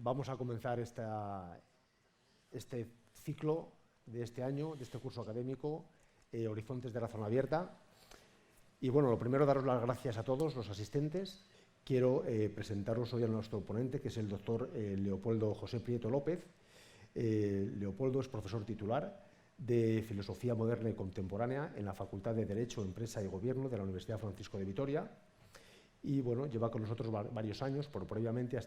vamos a comenzar este ciclo de este año, de este curso académico, Horizontes de Razón Abierta. Y bueno, lo primero, daros las gracias a todos los asistentes. Quiero presentaros hoy a nuestro ponente, que es el doctor Leopoldo José Prieto López. Leopoldo es profesor titular de Filosofía Moderna y Contemporánea en la Facultad de Derecho, Empresa y Gobierno de la Universidad Francisco de Vitoria. Y bueno, lleva con nosotros varios años, pero previamente ha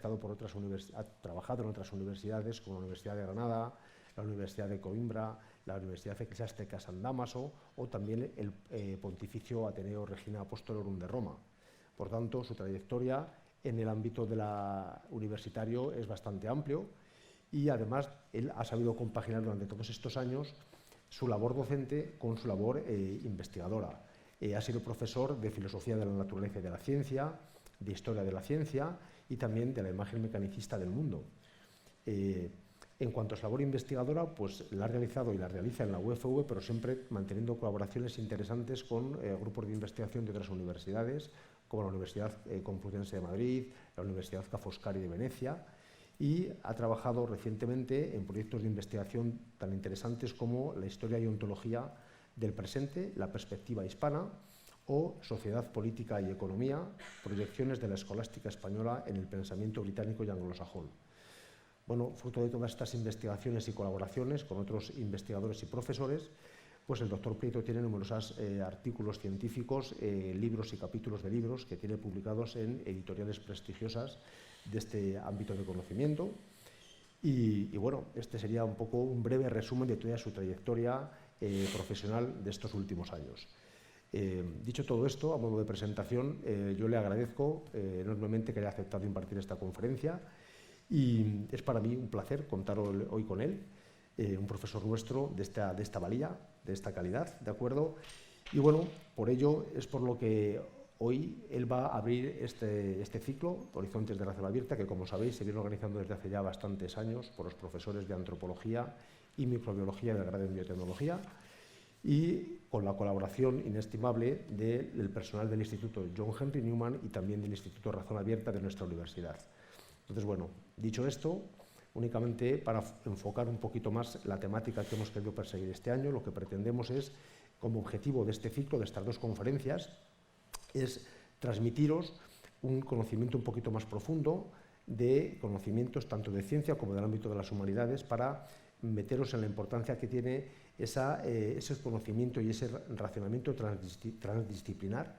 trabajado en otras universidades, como la Universidad de Granada, la Universidad de Coimbra, la Universidad Eclesiástica San Dámaso o también el Pontificio Ateneo Regina Apostolorum de Roma. Por tanto, su trayectoria en el ámbito universitario es bastante amplio y además él ha sabido compaginar durante todos estos años su labor docente con su labor investigadora. Ha sido profesor de Filosofía de la Naturaleza y de la Ciencia, de Historia de la Ciencia y también de la imagen mecanicista del mundo. En cuanto a su labor investigadora, pues la ha realizado y la realiza en la UFV, pero siempre manteniendo colaboraciones interesantes con grupos de investigación de otras universidades, como la Universidad Complutense de Madrid, la Universidad Ca' Foscari de Venecia, y ha trabajado recientemente en proyectos de investigación tan interesantes como la historia y ontología del presente, la perspectiva hispana, o sociedad, política y economía, proyecciones de la escolástica española en el pensamiento británico y anglosajón. Bueno, fruto de todas estas investigaciones y colaboraciones con otros investigadores y profesores, pues el doctor Prieto tiene numerosos artículos científicos, libros y capítulos de libros que tiene publicados en editoriales prestigiosas de este ámbito de conocimiento. Y bueno, este sería un poco un breve resumen de toda su trayectoria profesional de estos últimos años. Dicho todo esto, a modo de presentación, yo le agradezco enormemente que haya aceptado impartir esta conferencia y es para mí un placer contar hoy con él, un profesor nuestro de esta valía, de esta calidad, ¿de acuerdo? Y bueno, por ello es por lo que hoy él va a abrir este ciclo, Horizontes de Razón Abierta, que como sabéis se viene organizando desde hace ya bastantes años por los profesores de Antropología y Microbiología del grado en Biotecnología y con la colaboración inestimable del personal del Instituto John Henry Newman y también del Instituto Razón Abierta de nuestra universidad. Entonces, bueno, dicho esto, únicamente para enfocar un poquito más la temática que hemos querido perseguir este año, lo que pretendemos es, como objetivo de este ciclo, de estas dos conferencias, es transmitiros un conocimiento un poquito más profundo de conocimientos tanto de ciencia como del ámbito de las humanidades para meteros en la importancia que tiene ese conocimiento y ese racionamiento transdisciplinar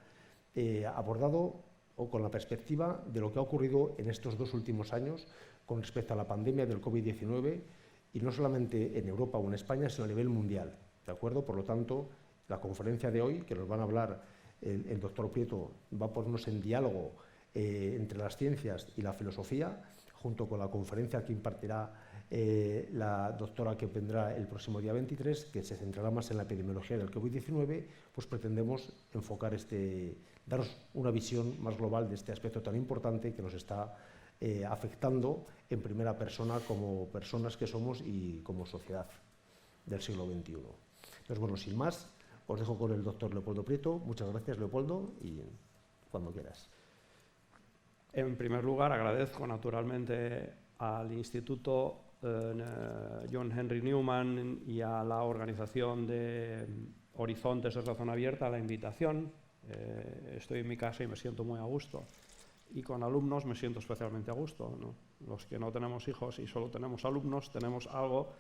abordado o con la perspectiva de lo que ha ocurrido en estos dos últimos años con respecto a la pandemia del COVID-19 y no solamente en Europa o en España, sino a nivel mundial, ¿de acuerdo? Por lo tanto, la conferencia de hoy, que nos van a hablar el doctor Prieto, va a ponernos en diálogo entre las ciencias y la filosofía, junto con la conferencia que impartirá la doctora que vendrá el próximo día 23, que se centrará más en la epidemiología del COVID-19, pues pretendemos enfocar daros una visión más global de este aspecto tan importante que nos está afectando en primera persona como personas que somos y como sociedad del siglo XXI. Entonces, bueno, sin más, os dejo con el doctor Leopoldo Prieto. Muchas gracias, Leopoldo, y cuando quieras. En primer lugar, agradezco naturalmente al Instituto John Henry Newman y a la organización de Horizontes de Razón Abierta la invitación. Estoy en mi casa y me siento muy a gusto. Y con alumnos me siento especialmente a gusto, ¿no? Los que no tenemos hijos y solo tenemos alumnos, tenemos algo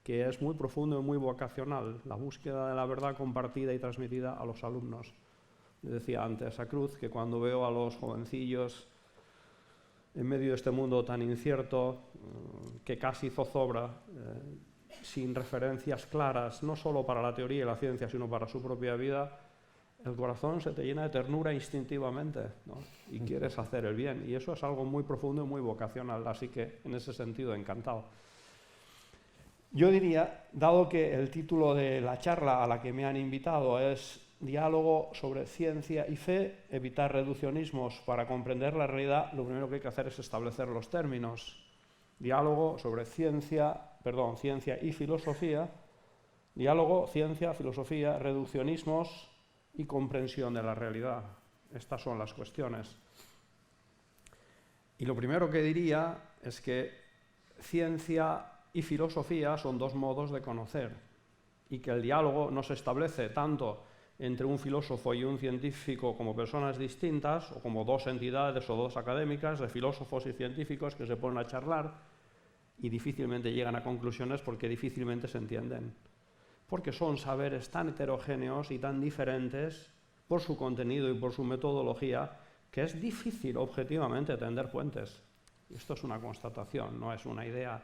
que es muy profundo y muy vocacional, la búsqueda de la verdad compartida y transmitida a los alumnos. Le decía antes a Cruz que cuando veo a los jovencillos en medio de este mundo tan incierto, que casi zozobra, sin referencias claras, no solo para la teoría y la ciencia, sino para su propia vida, el corazón se te llena de ternura instintivamente, ¿no? Y quieres hacer el bien. Y eso es algo muy profundo y muy vocacional, así que en ese sentido encantado. Yo diría, dado que el título de la charla a la que me han invitado es Diálogo sobre ciencia y fe, evitar reduccionismos para comprender la realidad, lo primero que hay que hacer es establecer los términos. Diálogo sobre ciencia y filosofía, diálogo, ciencia, filosofía, reduccionismos y comprensión de la realidad. Estas son las cuestiones. Y lo primero que diría es que ciencia y filosofía son dos modos de conocer y que el diálogo no se establece tanto entre un filósofo y un científico como personas distintas o como dos entidades o dos académicas de filósofos y científicos que se ponen a charlar y difícilmente llegan a conclusiones porque difícilmente se entienden. Porque son saberes tan heterogéneos y tan diferentes por su contenido y por su metodología que es difícil objetivamente tender puentes. Y esto es una constatación, no es una idea.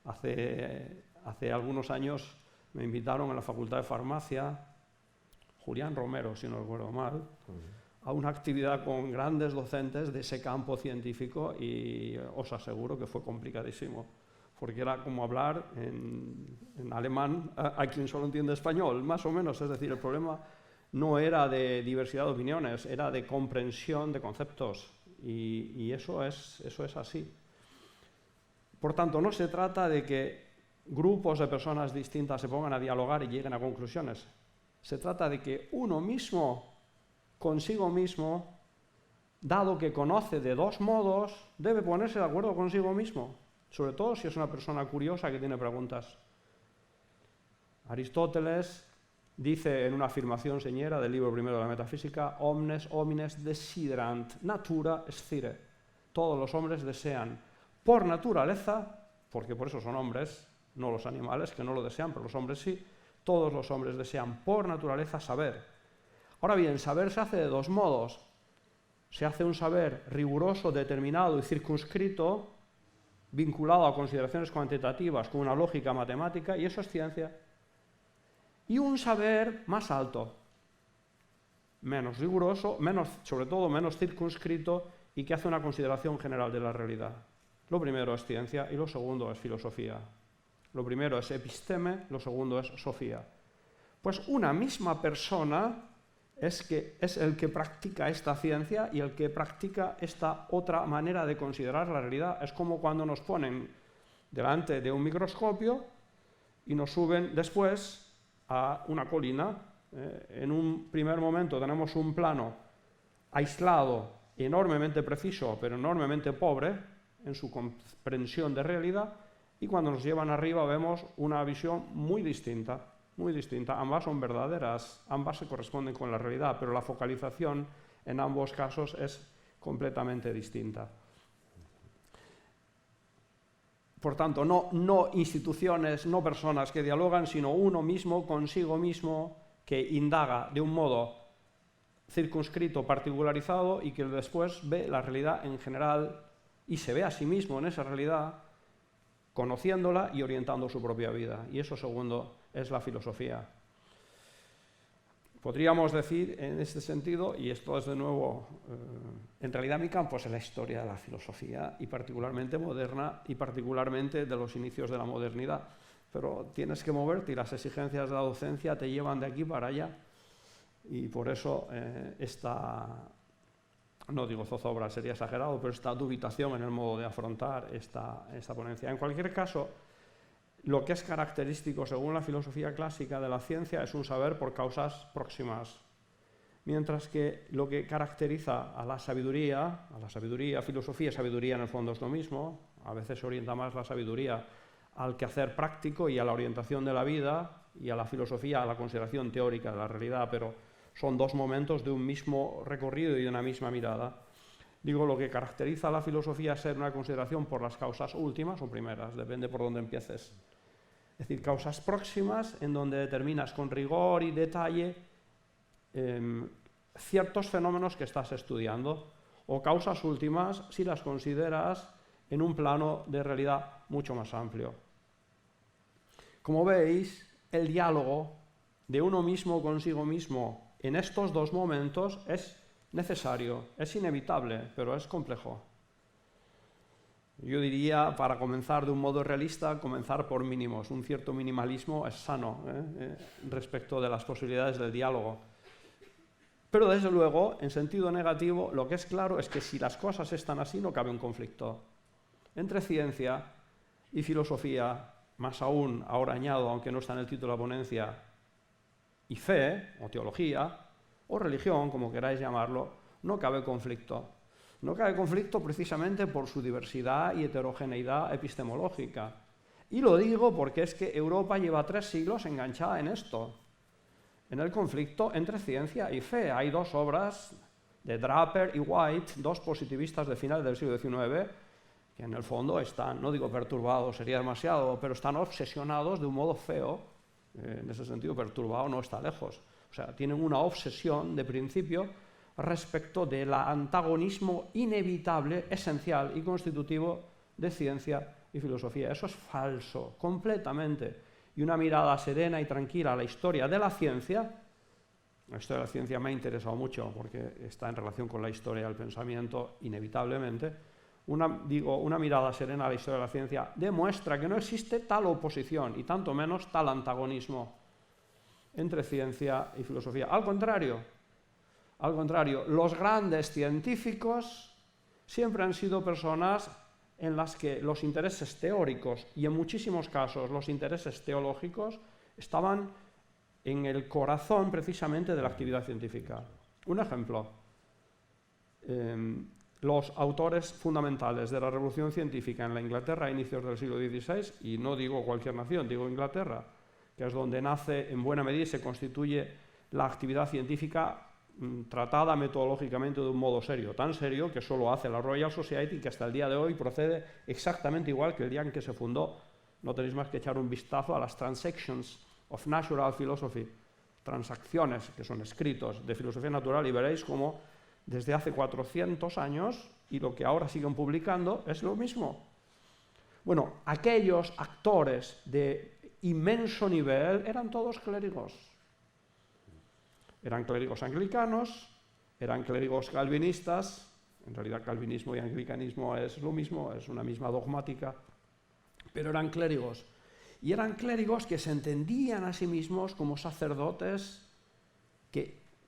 Hace algunos años me invitaron a la Facultad de Farmacia, Julián Romero, si no recuerdo mal, a una actividad con grandes docentes de ese campo científico y os aseguro que fue complicadísimo, porque era como hablar en alemán a quien solo entiende español, más o menos. Es decir, el problema no era de diversidad de opiniones, era de comprensión de conceptos y eso es así. Por tanto, no se trata de que grupos de personas distintas se pongan a dialogar y lleguen a conclusiones. Se trata de que uno mismo, consigo mismo, dado que conoce de dos modos, debe ponerse de acuerdo consigo mismo, sobre todo si es una persona curiosa que tiene preguntas. Aristóteles dice en una afirmación señera del libro primero de la Metafísica: omnes homines desiderant natura scire. Todos los hombres desean por naturaleza, porque por eso son hombres, no los animales que no lo desean, pero los hombres sí, todos los hombres desean por naturaleza saber. Ahora bien, saber se hace de dos modos. Se hace un saber riguroso, determinado y circunscrito, vinculado a consideraciones cuantitativas con una lógica matemática, y eso es ciencia. Y un saber más alto, menos riguroso, sobre todo menos circunscrito y que hace una consideración general de la realidad. Lo primero es ciencia y lo segundo es filosofía. Lo primero es episteme, lo segundo es sofía. Pues una misma persona es el que practica esta ciencia y el que practica esta otra manera de considerar la realidad. Es como cuando nos ponen delante de un microscopio y nos suben después a una colina. En un primer momento tenemos un plano aislado, enormemente preciso, pero enormemente pobre en su comprensión de realidad, y cuando nos llevan arriba vemos una visión muy distinta. Muy distinta. Ambas son verdaderas, ambas se corresponden con la realidad, pero la focalización en ambos casos es completamente distinta. Por tanto, no instituciones, no personas que dialogan, sino uno mismo consigo mismo que indaga de un modo circunscrito, particularizado y que después ve la realidad en general y se ve a sí mismo en esa realidad, conociéndola y orientando su propia vida. Y eso, segundo, es la filosofía. Podríamos decir en este sentido, y esto es de nuevo, en realidad mi campo es la historia de la filosofía, y particularmente moderna, y particularmente de los inicios de la modernidad, pero tienes que moverte y las exigencias de la docencia te llevan de aquí para allá, y por eso no digo zozobra, sería exagerado, pero esta dubitación en el modo de afrontar esta ponencia. En cualquier caso, lo que es característico, según la filosofía clásica de la ciencia, es un saber por causas próximas, mientras que lo que caracteriza a la sabiduría, filosofía y sabiduría en el fondo es lo mismo, a veces se orienta más la sabiduría al quehacer práctico y a la orientación de la vida, y a la filosofía a la consideración teórica de la realidad, pero son dos momentos de un mismo recorrido y de una misma mirada. Digo, lo que caracteriza a la filosofía es ser una consideración por las causas últimas o primeras, depende por dónde empieces. Es decir, causas próximas en donde determinas con rigor y detalle ciertos fenómenos que estás estudiando, o causas últimas si las consideras en un plano de realidad mucho más amplio. Como veis, el diálogo de uno mismo consigo mismo en estos dos momentos es necesario, es inevitable, pero es complejo. Yo diría, para comenzar de un modo realista, comenzar por mínimos. Un cierto minimalismo es sano respecto de las posibilidades del diálogo. Pero desde luego, en sentido negativo, lo que es claro es que si las cosas están así, no cabe un conflicto. Entre ciencia y filosofía, más aún, ahora añado, aunque no está en el título de la ponencia, y fe, o teología, o religión, como queráis llamarlo, no cabe conflicto. No cabe conflicto precisamente por su diversidad y heterogeneidad epistemológica. Y lo digo porque es que Europa lleva 3 siglos enganchada en esto, en el conflicto entre ciencia y fe. Hay 2 obras de Draper y White, 2 positivistas de finales del siglo XIX, que en el fondo están, no digo perturbados, sería demasiado, pero están obsesionados de un modo feo, en ese sentido perturbado no está lejos. O sea, tienen una obsesión de principio respecto del antagonismo inevitable, esencial y constitutivo de ciencia y filosofía. Eso es falso, completamente. Y una mirada serena y tranquila a la historia de la ciencia me ha interesado mucho porque está en relación con la historia del pensamiento, inevitablemente. Una mirada serena a la historia de la ciencia demuestra que no existe tal oposición y tanto menos tal antagonismo entre ciencia y filosofía. Al contrario, los grandes científicos siempre han sido personas en las que los intereses teóricos y en muchísimos casos los intereses teológicos estaban en el corazón precisamente de la actividad científica. Un ejemplo, los autores fundamentales de la revolución científica en la Inglaterra a inicios del siglo XVI, y no digo cualquier nación, digo Inglaterra, que es donde nace en buena medida y se constituye la actividad científica tratada metodológicamente de un modo serio, tan serio que solo hace la Royal Society, que hasta el día de hoy procede exactamente igual que el día en que se fundó. No tenéis más que echar un vistazo a las Transactions of Natural Philosophy, transacciones, que son escritos de filosofía natural, y veréis cómo desde hace 400 años, y lo que ahora siguen publicando, es lo mismo. Bueno, aquellos actores de inmenso nivel eran todos clérigos. Eran clérigos anglicanos, eran clérigos calvinistas, en realidad calvinismo y anglicanismo es lo mismo, es una misma dogmática, pero eran clérigos. Y eran clérigos que se entendían a sí mismos como sacerdotes,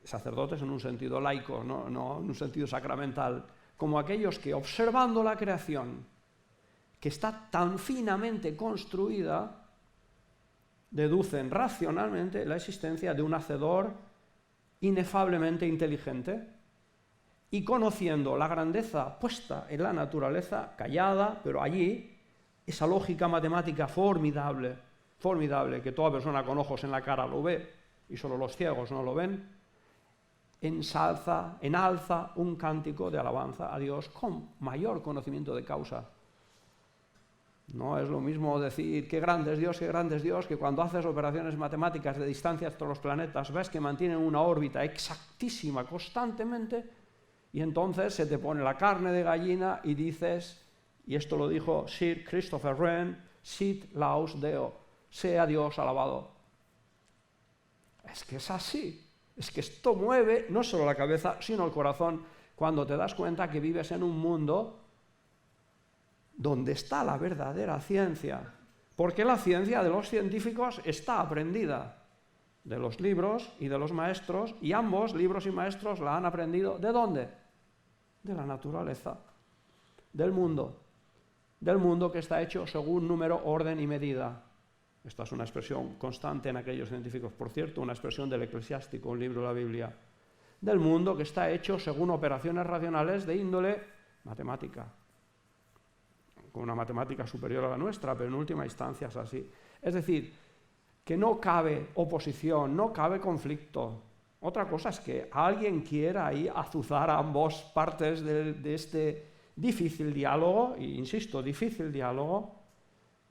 sacerdotes en un sentido laico, no en un sentido sacramental, como aquellos que, observando la creación, que está tan finamente construida, deducen racionalmente la existencia de un hacedor inefablemente inteligente, y conociendo la grandeza puesta en la naturaleza, callada, pero allí, esa lógica matemática formidable, que toda persona con ojos en la cara lo ve, y solo los ciegos no lo ven, enalza un cántico de alabanza a Dios con mayor conocimiento de causa. No es lo mismo decir qué grande es Dios, que cuando haces operaciones matemáticas de distancia entre los planetas ves que mantienen una órbita exactísima constantemente, y entonces se te pone la carne de gallina y dices, y esto lo dijo Sir Christopher Wren, sit laus Deo, sea Dios alabado. Es que es así, es que esto mueve no solo la cabeza, sino el corazón, cuando te das cuenta que vives en un mundo donde está la verdadera ciencia, porque la ciencia de los científicos está aprendida de los libros y de los maestros, y ambos, libros y maestros, la han aprendido ¿de dónde? De la naturaleza, del mundo que está hecho según número, orden y medida. Esta es una expresión constante en aquellos científicos, por cierto, una expresión del Eclesiástico, un libro de la Biblia. Del mundo que está hecho según operaciones racionales de índole matemática, con una matemática superior a la nuestra, pero en última instancia es así. Es decir, que no cabe oposición, no cabe conflicto. Otra cosa es que alguien quiera ahí azuzar a ambas partes de este difícil diálogo, e insisto, difícil diálogo,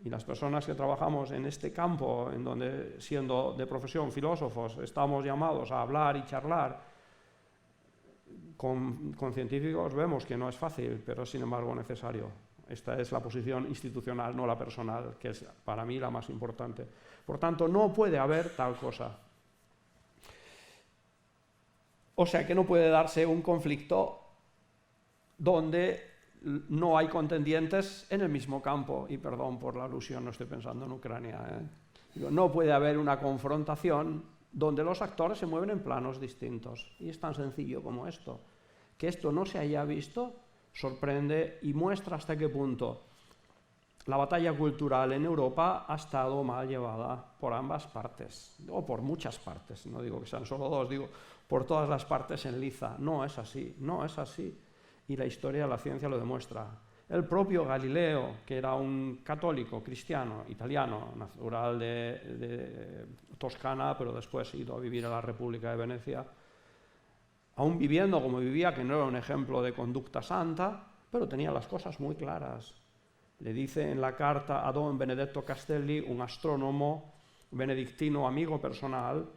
y las personas que trabajamos en este campo, en donde, siendo de profesión filósofos, estamos llamados a hablar y charlar con científicos, vemos que no es fácil, pero es sin embargo necesario. Esta es la posición institucional, no la personal, que es para mí la más importante. Por tanto, no puede haber tal cosa. O sea que no puede darse un conflicto donde no hay contendientes en el mismo campo. Y perdón por la alusión, no estoy pensando en Ucrania. No puede haber una confrontación donde los actores se mueven en planos distintos. Y es tan sencillo como esto. Que esto no se haya visto sorprende y muestra hasta qué punto la batalla cultural en Europa ha estado mal llevada por ambas partes, o por muchas partes, no digo que sean solo dos, digo por todas las partes en liza. No es así, no es así. y la historia de la ciencia lo demuestra. El propio Galileo, que era un católico cristiano italiano, natural de Toscana, pero después ido a vivir a la República de Venecia, aún viviendo como vivía, que no era un ejemplo de conducta santa, pero tenía las cosas muy claras. Le dice en la carta a don Benedetto Castelli, un astrónomo benedictino amigo personal,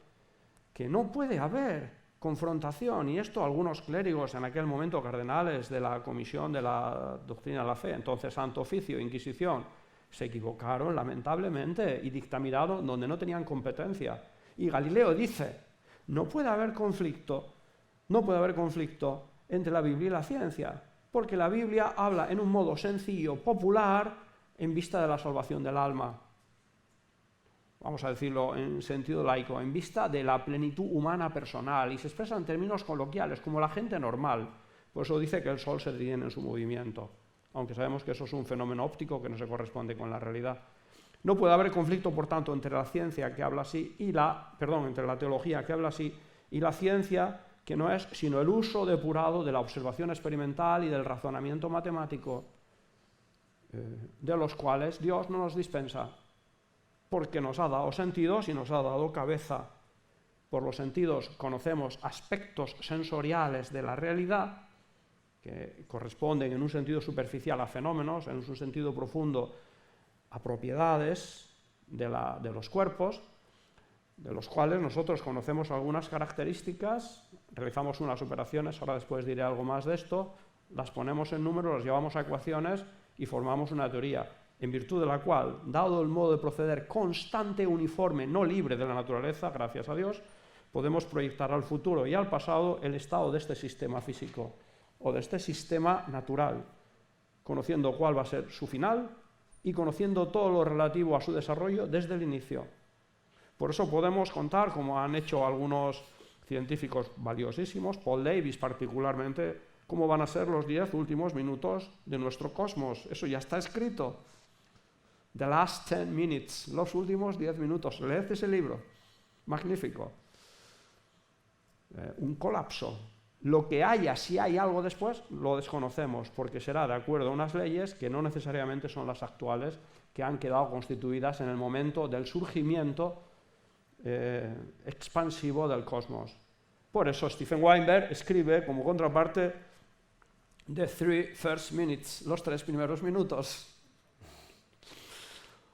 que no puede haber confrontación, y esto algunos clérigos en aquel momento, cardenales de la Comisión de la Doctrina de la Fe, entonces Santo Oficio, Inquisición, se equivocaron lamentablemente y dictaminaron donde no tenían competencia. Y Galileo dice, no puede haber conflicto entre la Biblia y la ciencia, porque la Biblia habla en un modo sencillo, popular, en vista de la salvación del alma. Vamos a decirlo en sentido laico, en vista de la plenitud humana personal, y se expresa en términos coloquiales, como la gente normal. Por eso dice que el sol se detiene en su movimiento, aunque sabemos que eso es un fenómeno óptico que no se corresponde con la realidad. No puede haber conflicto, por tanto, entre la ciencia que habla así y entre la teología que habla así y la ciencia, que no es sino el uso depurado de la observación experimental y del razonamiento matemático, de los cuales Dios no nos dispensa, porque nos ha dado sentidos y nos ha dado cabeza. Por los sentidos conocemos aspectos sensoriales de la realidad, que corresponden en un sentido superficial a fenómenos, en un sentido profundo a propiedades de los cuerpos, de los cuales nosotros conocemos algunas características, realizamos unas operaciones, ahora después diré algo más de esto, las ponemos en números, las llevamos a ecuaciones y formamos una teoría, en virtud de la cual, dado el modo de proceder constante, uniforme, no libre de la naturaleza, gracias a Dios, podemos proyectar al futuro y al pasado el estado de este sistema físico o de este sistema natural, conociendo cuál va a ser su final y conociendo todo lo relativo a su desarrollo desde el inicio. Por eso podemos contar, como han hecho algunos científicos valiosísimos, Paul Davies particularmente, cómo van a ser los 10 últimos minutos de nuestro cosmos. Eso ya está escrito. The last 10 minutes, los últimos 10 minutos. Leed ese libro, magnífico. Un colapso. Lo que haya, si hay algo después, lo desconocemos, porque será de acuerdo a unas leyes que no necesariamente son las actuales, que han quedado constituidas en el momento del surgimiento expansivo del cosmos. Por eso Stephen Weinberg escribe como contraparte The 3 first minutes, los 3 primeros minutos.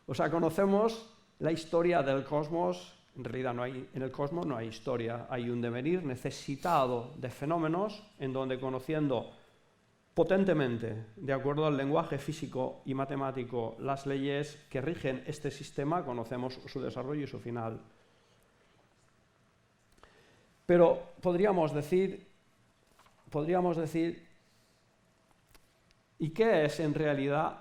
O sea, conocemos la historia del cosmos. En realidad en el cosmos no hay historia, hay un devenir necesitado de fenómenos en donde, conociendo potentemente, de acuerdo al lenguaje físico y matemático, las leyes que rigen este sistema, conocemos su desarrollo y su final. Pero podríamos decir, ¿y qué es en realidad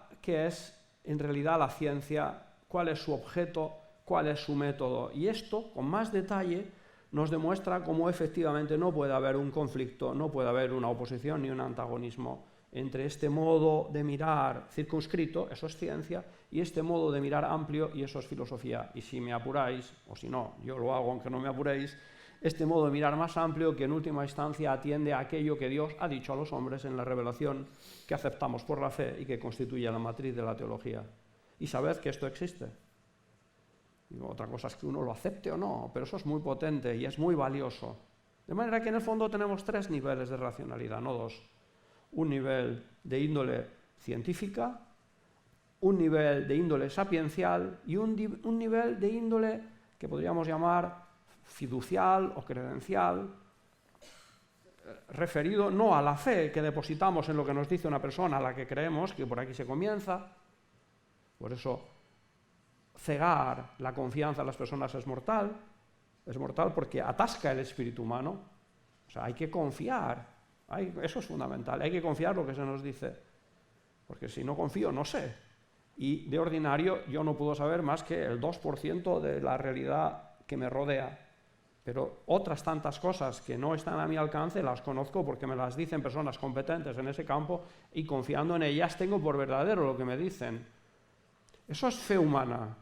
la ciencia? ¿Cuál es su objeto? ¿Cuál es su método? Y esto, con más detalle, nos demuestra cómo efectivamente no puede haber un conflicto, no puede haber una oposición ni un antagonismo entre este modo de mirar circunscrito, eso es ciencia, y este modo de mirar amplio, y eso es filosofía. Y si me apuráis, o si no, yo lo hago aunque no me apuréis, este modo de mirar más amplio, que en última instancia atiende a aquello que Dios ha dicho a los hombres en la revelación que aceptamos por la fe y que constituye la matriz de la teología. Y sabed que esto existe. Otra cosa es que uno lo acepte o no, pero eso es muy potente y es muy valioso. De manera que en el fondo tenemos 3 niveles de racionalidad, no 2. Un nivel de índole científica, un nivel de índole sapiencial y un nivel de índole que podríamos llamar fiducial o credencial, referido no a la fe que depositamos en lo que nos dice una persona a la que creemos, que por aquí se comienza. Por eso cegar la confianza en las personas es mortal porque atasca el espíritu humano. O sea, hay que confiar, eso es fundamental, hay que confiar lo que se nos dice, porque si no confío, no sé. Y de ordinario yo no puedo saber más que el 2% de la realidad que me rodea. Pero otras tantas cosas que no están a mi alcance las conozco porque me las dicen personas competentes en ese campo y confiando en ellas tengo por verdadero lo que me dicen. Eso es fe humana.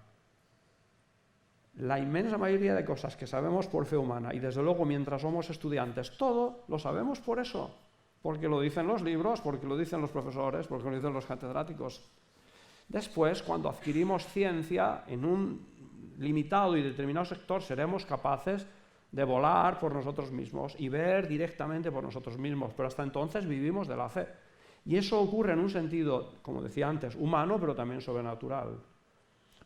La inmensa mayoría de cosas que sabemos por fe humana, y desde luego mientras somos estudiantes, todo lo sabemos por eso, porque lo dicen los libros, porque lo dicen los profesores, porque lo dicen los catedráticos. Después, cuando adquirimos ciencia en un limitado y determinado sector, seremos capaces de volar por nosotros mismos y ver directamente por nosotros mismos, pero hasta entonces vivimos de la fe. Y eso ocurre en un sentido, como decía antes, humano, pero también sobrenatural.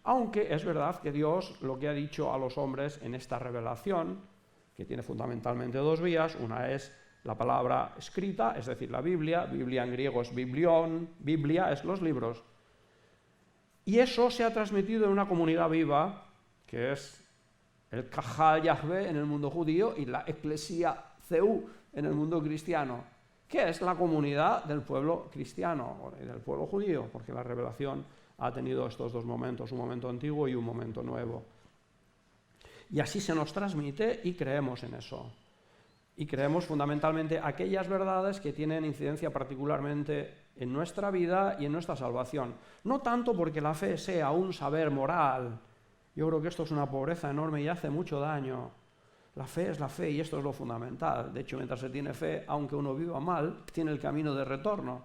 Aunque es verdad que Dios lo que ha dicho a los hombres en esta revelación, que tiene fundamentalmente dos vías, una es la palabra escrita, es decir, la Biblia en griego es biblión, Biblia es los libros, y eso se ha transmitido en una comunidad viva, que es el Kahal Yahvé en el mundo judío y la Eclesia Ceu en el mundo cristiano, que es la comunidad del pueblo cristiano y del pueblo judío, porque la revelación ha tenido estos dos momentos, un momento antiguo y un momento nuevo. Y así se nos transmite y creemos en eso. Y creemos fundamentalmente aquellas verdades que tienen incidencia particularmente en nuestra vida y en nuestra salvación. No tanto porque la fe sea un saber moral. Yo creo que esto es una pobreza enorme y hace mucho daño. La fe es la fe y esto es lo fundamental. De hecho, mientras se tiene fe, aunque uno viva mal, tiene el camino de retorno.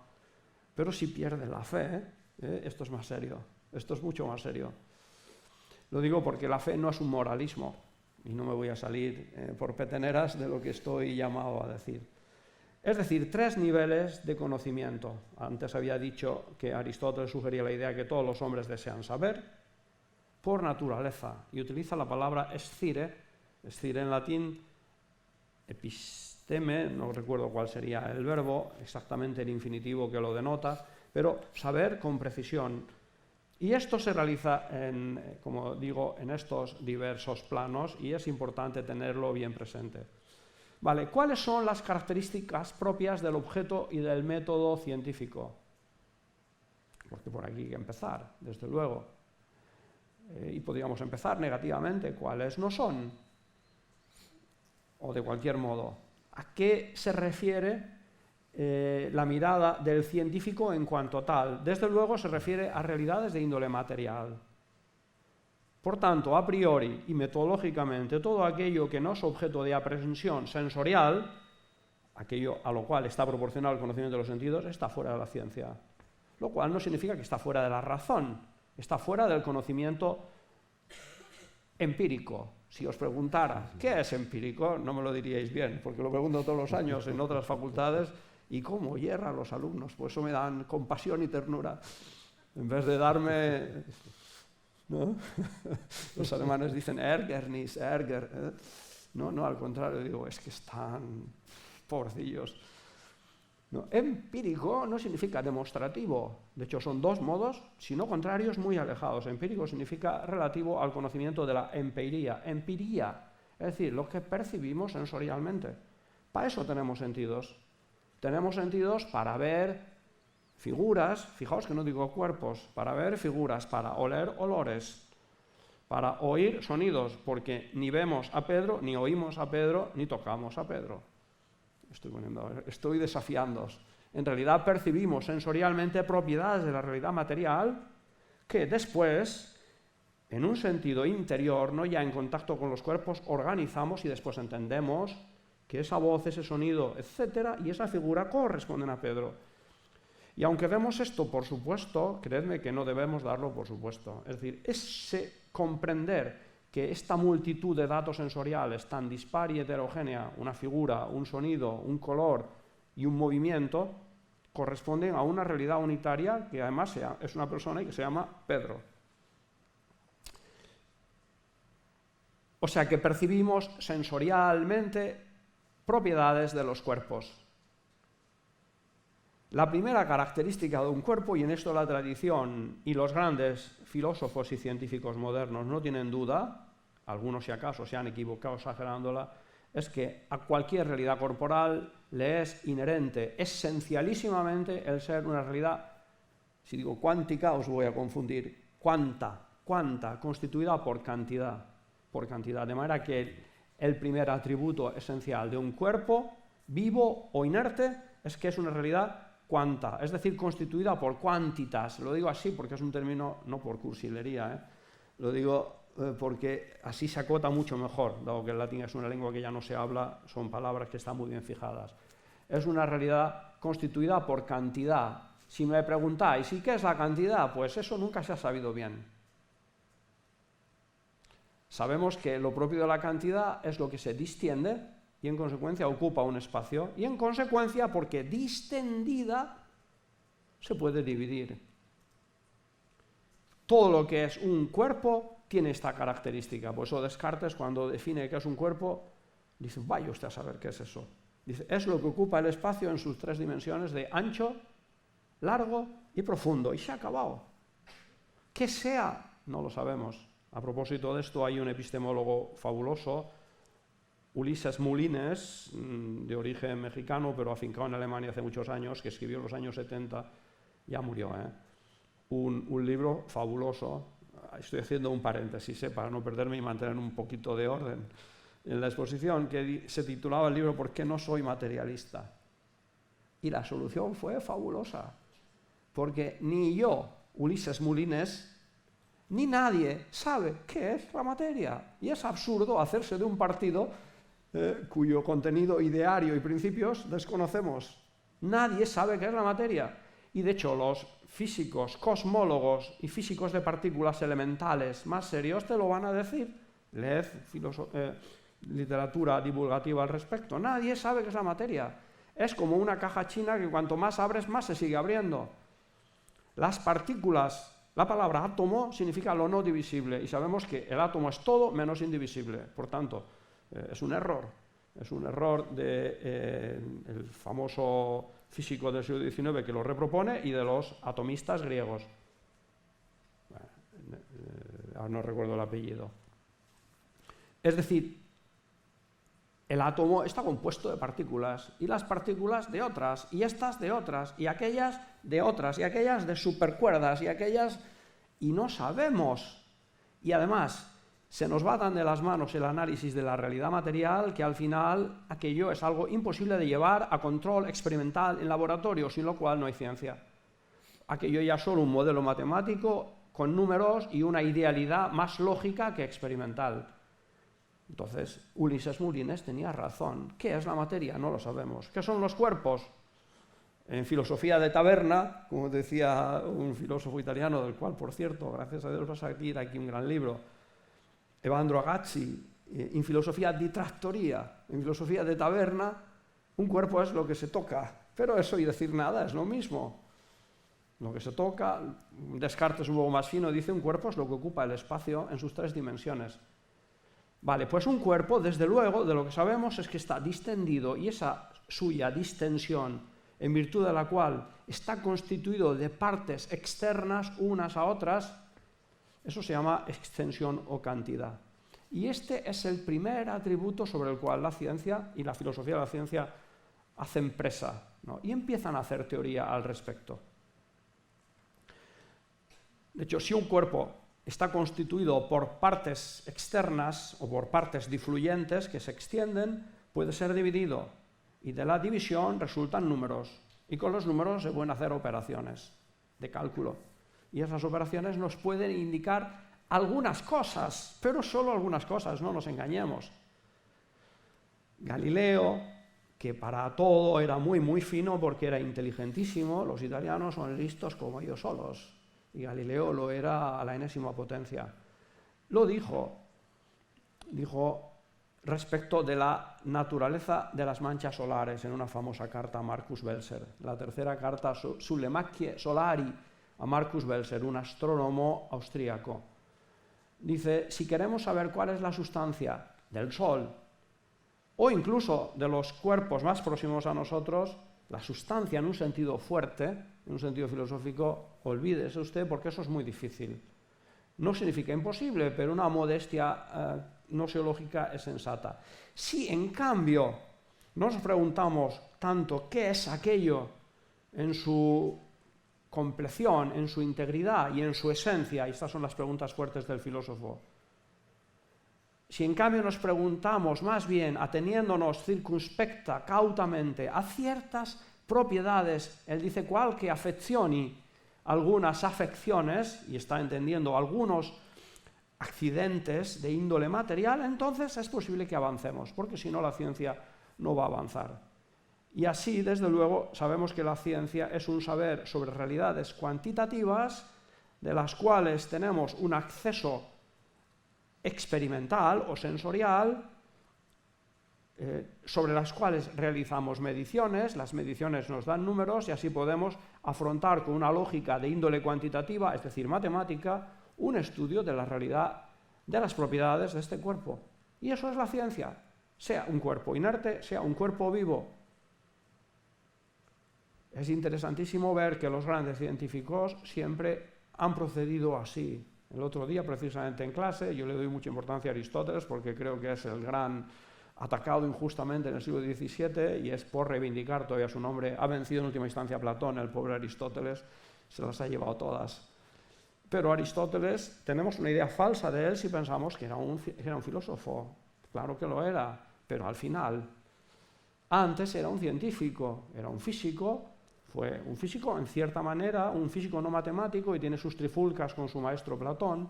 Pero si pierde la fe, esto es más serio. Esto es mucho más serio. Lo digo porque la fe no es un moralismo. Y no me voy a salir por peteneras de lo que estoy llamado a decir. Es decir, tres niveles de conocimiento. Antes había dicho que Aristóteles sugería la idea que todos los hombres desean saber por naturaleza. Y utiliza la palabra scire en latín, episteme, no recuerdo cuál sería el verbo, exactamente el infinitivo que lo denota, pero saber con precisión. Y esto se realiza, como digo, en estos diversos planos y es importante tenerlo bien presente. Vale, ¿cuáles son las características propias del objeto y del método científico? Porque por aquí hay que empezar, desde luego. Y podríamos empezar negativamente, ¿cuáles no son? O de cualquier modo, ¿a qué se refiere la mirada del científico en cuanto tal? Desde luego se refiere a realidades de índole material. Por tanto, a priori y metodológicamente, todo aquello que no es objeto de aprehensión sensorial, aquello a lo cual está proporcionado el conocimiento de los sentidos, está fuera de la ciencia. Lo cual no significa que está fuera de la razón, está fuera del conocimiento empírico. Si os preguntara, ¿qué es empírico? No me lo diríais bien, porque lo pregunto todos los años en otras facultades y cómo hierran los alumnos. Por eso me dan compasión y ternura. En vez de darme... ¿no? Los alemanes dicen Ärgernis, Ärger. No, al contrario, digo, es que están pobrecillos. No, empírico no significa demostrativo. De hecho, son dos modos, si no contrarios, muy alejados. Empírico significa relativo al conocimiento de la empiría. Empiría, es decir, lo que percibimos sensorialmente. Para eso tenemos sentidos. Tenemos sentidos para ver figuras, fijaos que no digo cuerpos, para ver figuras, para oler olores, para oír sonidos, porque ni vemos a Pedro, ni oímos a Pedro, ni tocamos a Pedro. Estoy desafiándoos. En realidad percibimos sensorialmente propiedades de la realidad material que después, en un sentido interior, no ya en contacto con los cuerpos, organizamos y después entendemos que esa voz, ese sonido, etcétera, y esa figura corresponden a Pedro. Y aunque vemos esto, por supuesto, creedme que no debemos darlo por supuesto. Es decir, ese comprender que esta multitud de datos sensoriales tan dispar y heterogénea, una figura, un sonido, un color y un movimiento, corresponden a una realidad unitaria que además es una persona y que se llama Pedro. O sea que percibimos sensorialmente propiedades de los cuerpos. La primera característica de un cuerpo, y en esto la tradición y los grandes filósofos y científicos modernos no tienen duda, algunos si acaso se han equivocado exagerándola, es que a cualquier realidad corporal le es inherente esencialísimamente el ser una realidad, si digo cuántica os voy a confundir, cuanta, constituida por cantidad, de manera que el primer atributo esencial de un cuerpo vivo o inerte es que es una realidad cuanta, es decir, constituida por cuantitas. Lo digo así porque es un término, no por cursilería, lo digo porque así se acota mucho mejor, dado que el latín es una lengua que ya no se habla, son palabras que están muy bien fijadas. es una realidad constituida por cantidad. Si me preguntáis, ¿y qué es la cantidad? Pues eso nunca se ha sabido bien. Sabemos que lo propio de la cantidad es lo que se distiende y en consecuencia ocupa un espacio, y en consecuencia, porque distendida, se puede dividir. Todo lo que es un cuerpo tiene esta característica. Por eso Descartes, cuando define qué es un cuerpo, dice, vaya usted a saber qué es eso. Dice, es lo que ocupa el espacio en sus 3 dimensiones de ancho, largo y profundo. Y se ha acabado. ¿Qué sea? No lo sabemos. A propósito de esto, hay un epistemólogo fabuloso, Ulises Moulines, de origen mexicano, pero afincado en Alemania hace muchos años, que escribió en los años 70, ya murió, un libro fabuloso. Estoy haciendo un paréntesis para no perderme y mantener un poquito de orden en la exposición, que se titulaba el libro ¿Por qué no soy materialista? Y la solución fue fabulosa, porque ni yo, Ulises Moulines, ni nadie sabe qué es la materia. Y es absurdo hacerse de un partido cuyo contenido ideario y principios desconocemos. Nadie sabe qué es la materia. Y de hecho los físicos, cosmólogos y físicos de partículas elementales más serios te lo van a decir. Leed literatura divulgativa al respecto. Nadie sabe qué es la materia. Es como una caja china que cuanto más abres, más se sigue abriendo. Las partículas, la palabra átomo significa lo no divisible, y sabemos que el átomo es todo menos indivisible. Por tanto, es un error. Es un error del famoso físico del siglo XIX que lo repropone y de los atomistas griegos. Ahora no recuerdo el apellido. Es decir, el átomo está compuesto de partículas, y las partículas de otras, y estas de otras, y aquellas de otras, y aquellas de supercuerdas, y aquellas... y no sabemos. Y además, se nos va tan de las manos el análisis de la realidad material que al final aquello es algo imposible de llevar a control experimental en laboratorio, sin lo cual no hay ciencia. Aquello ya es solo un modelo matemático con números y una idealidad más lógica que experimental. Entonces, Ulises Moulines tenía razón. ¿Qué es la materia? No lo sabemos. ¿Qué son los cuerpos? En filosofía de taberna, como decía un filósofo italiano, del cual, por cierto, gracias a Dios va a salir aquí un gran libro, Evandro Agazzi, en filosofía di trattoria, en filosofía de taberna, un cuerpo es lo que se toca, pero eso y decir nada es lo mismo. Lo que se toca, Descartes un poco más fino, dice un cuerpo es lo que ocupa el espacio en sus 3 dimensiones. Vale, pues un cuerpo, desde luego, de lo que sabemos es que está distendido, y esa suya distensión, en virtud de la cual está constituido de partes externas unas a otras, eso se llama extensión o cantidad. Y este es el primer atributo sobre el cual la ciencia y la filosofía de la ciencia hacen presa, ¿no? Y empiezan a hacer teoría al respecto. De hecho, si un cuerpo está constituido por partes externas o por partes difluyentes que se extienden, puede ser dividido, y de la división resultan números, y con los números se pueden hacer operaciones de cálculo, y esas operaciones nos pueden indicar algunas cosas, pero solo algunas cosas, no nos engañemos. Galileo, que para todo era muy fino porque era inteligentísimo, los italianos son listos como ellos solos, y Galileo lo era a la enésima potencia. Lo dijo respecto de la naturaleza de las manchas solares en una famosa carta a Marcus Velser, la tercera carta sulle macchie solari a Marcus Velser, un astrónomo austríaco. Dice, si queremos saber cuál es la sustancia del Sol, o incluso de los cuerpos más próximos a nosotros, la sustancia en un sentido fuerte, en un sentido filosófico, olvídese usted porque eso es muy difícil. No significa imposible, pero una modestia gnoseológica es sensata. Si en cambio nos preguntamos tanto qué es aquello en su compleción, en su integridad y en su esencia, y estas son las preguntas fuertes del filósofo, si en cambio nos preguntamos más bien ateniéndonos circunspecta, cautamente a ciertas propiedades, él dice qualche affezioni, algunas afecciones, y está entendiendo algunos accidentes de índole material, entonces es posible que avancemos, porque si no la ciencia no va a avanzar. Y así, desde luego, sabemos que la ciencia es un saber sobre realidades cuantitativas de las cuales tenemos un acceso experimental o sensorial, sobre las cuales realizamos mediciones, las mediciones nos dan números y así podemos afrontar con una lógica de índole cuantitativa, es decir, matemática, un estudio de la realidad, de las propiedades de este cuerpo. Y eso es la ciencia, sea un cuerpo inerte, sea un cuerpo vivo. Es interesantísimo ver que los grandes científicos siempre han procedido así. El otro día, precisamente en clase, yo le doy mucha importancia a Aristóteles porque creo que es el gran atacado injustamente en el siglo XVII y es por reivindicar todavía su nombre. Ha vencido en última instancia a Platón, el pobre Aristóteles, se las ha llevado todas. Pero Aristóteles, tenemos una idea falsa de él si pensamos que era un filósofo. Claro que lo era, pero al final. Antes era un científico, era un físico, fue un físico en cierta manera, un físico no matemático y tiene sus trifulcas con su maestro Platón.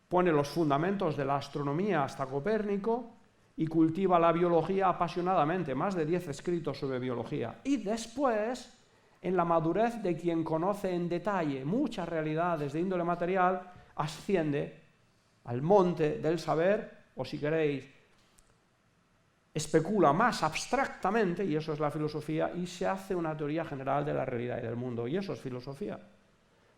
Pone los fundamentos de la astronomía hasta Copérnico y cultiva la biología apasionadamente, más de 10 escritos sobre biología. Y después, en la madurez de quien conoce en detalle muchas realidades de índole material, asciende al monte del saber, o si queréis, especula más abstractamente, y eso es la filosofía, y se hace una teoría general de la realidad y del mundo, y eso es filosofía.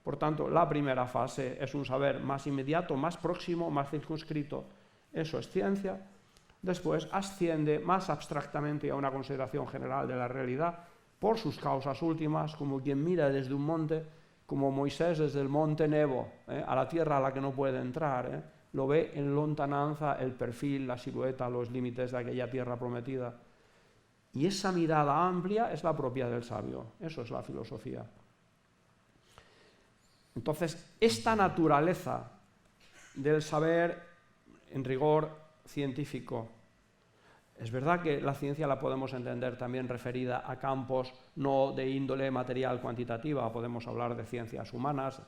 Por tanto, la primera fase es un saber más inmediato, más próximo, más circunscrito. Eso es ciencia. Después asciende más abstractamente a una consideración general de la realidad por sus causas últimas, como quien mira desde un monte, como Moisés desde el monte Nebo, a la tierra a la que no puede entrar, lo ve en lontananza el perfil, la silueta, los límites de aquella tierra prometida. Y esa mirada amplia es la propia del sabio, eso es la filosofía. Entonces, esta naturaleza del saber, en rigor científico, es verdad que la ciencia la podemos entender también referida a campos no de índole material cuantitativa, podemos hablar de ciencias humanas,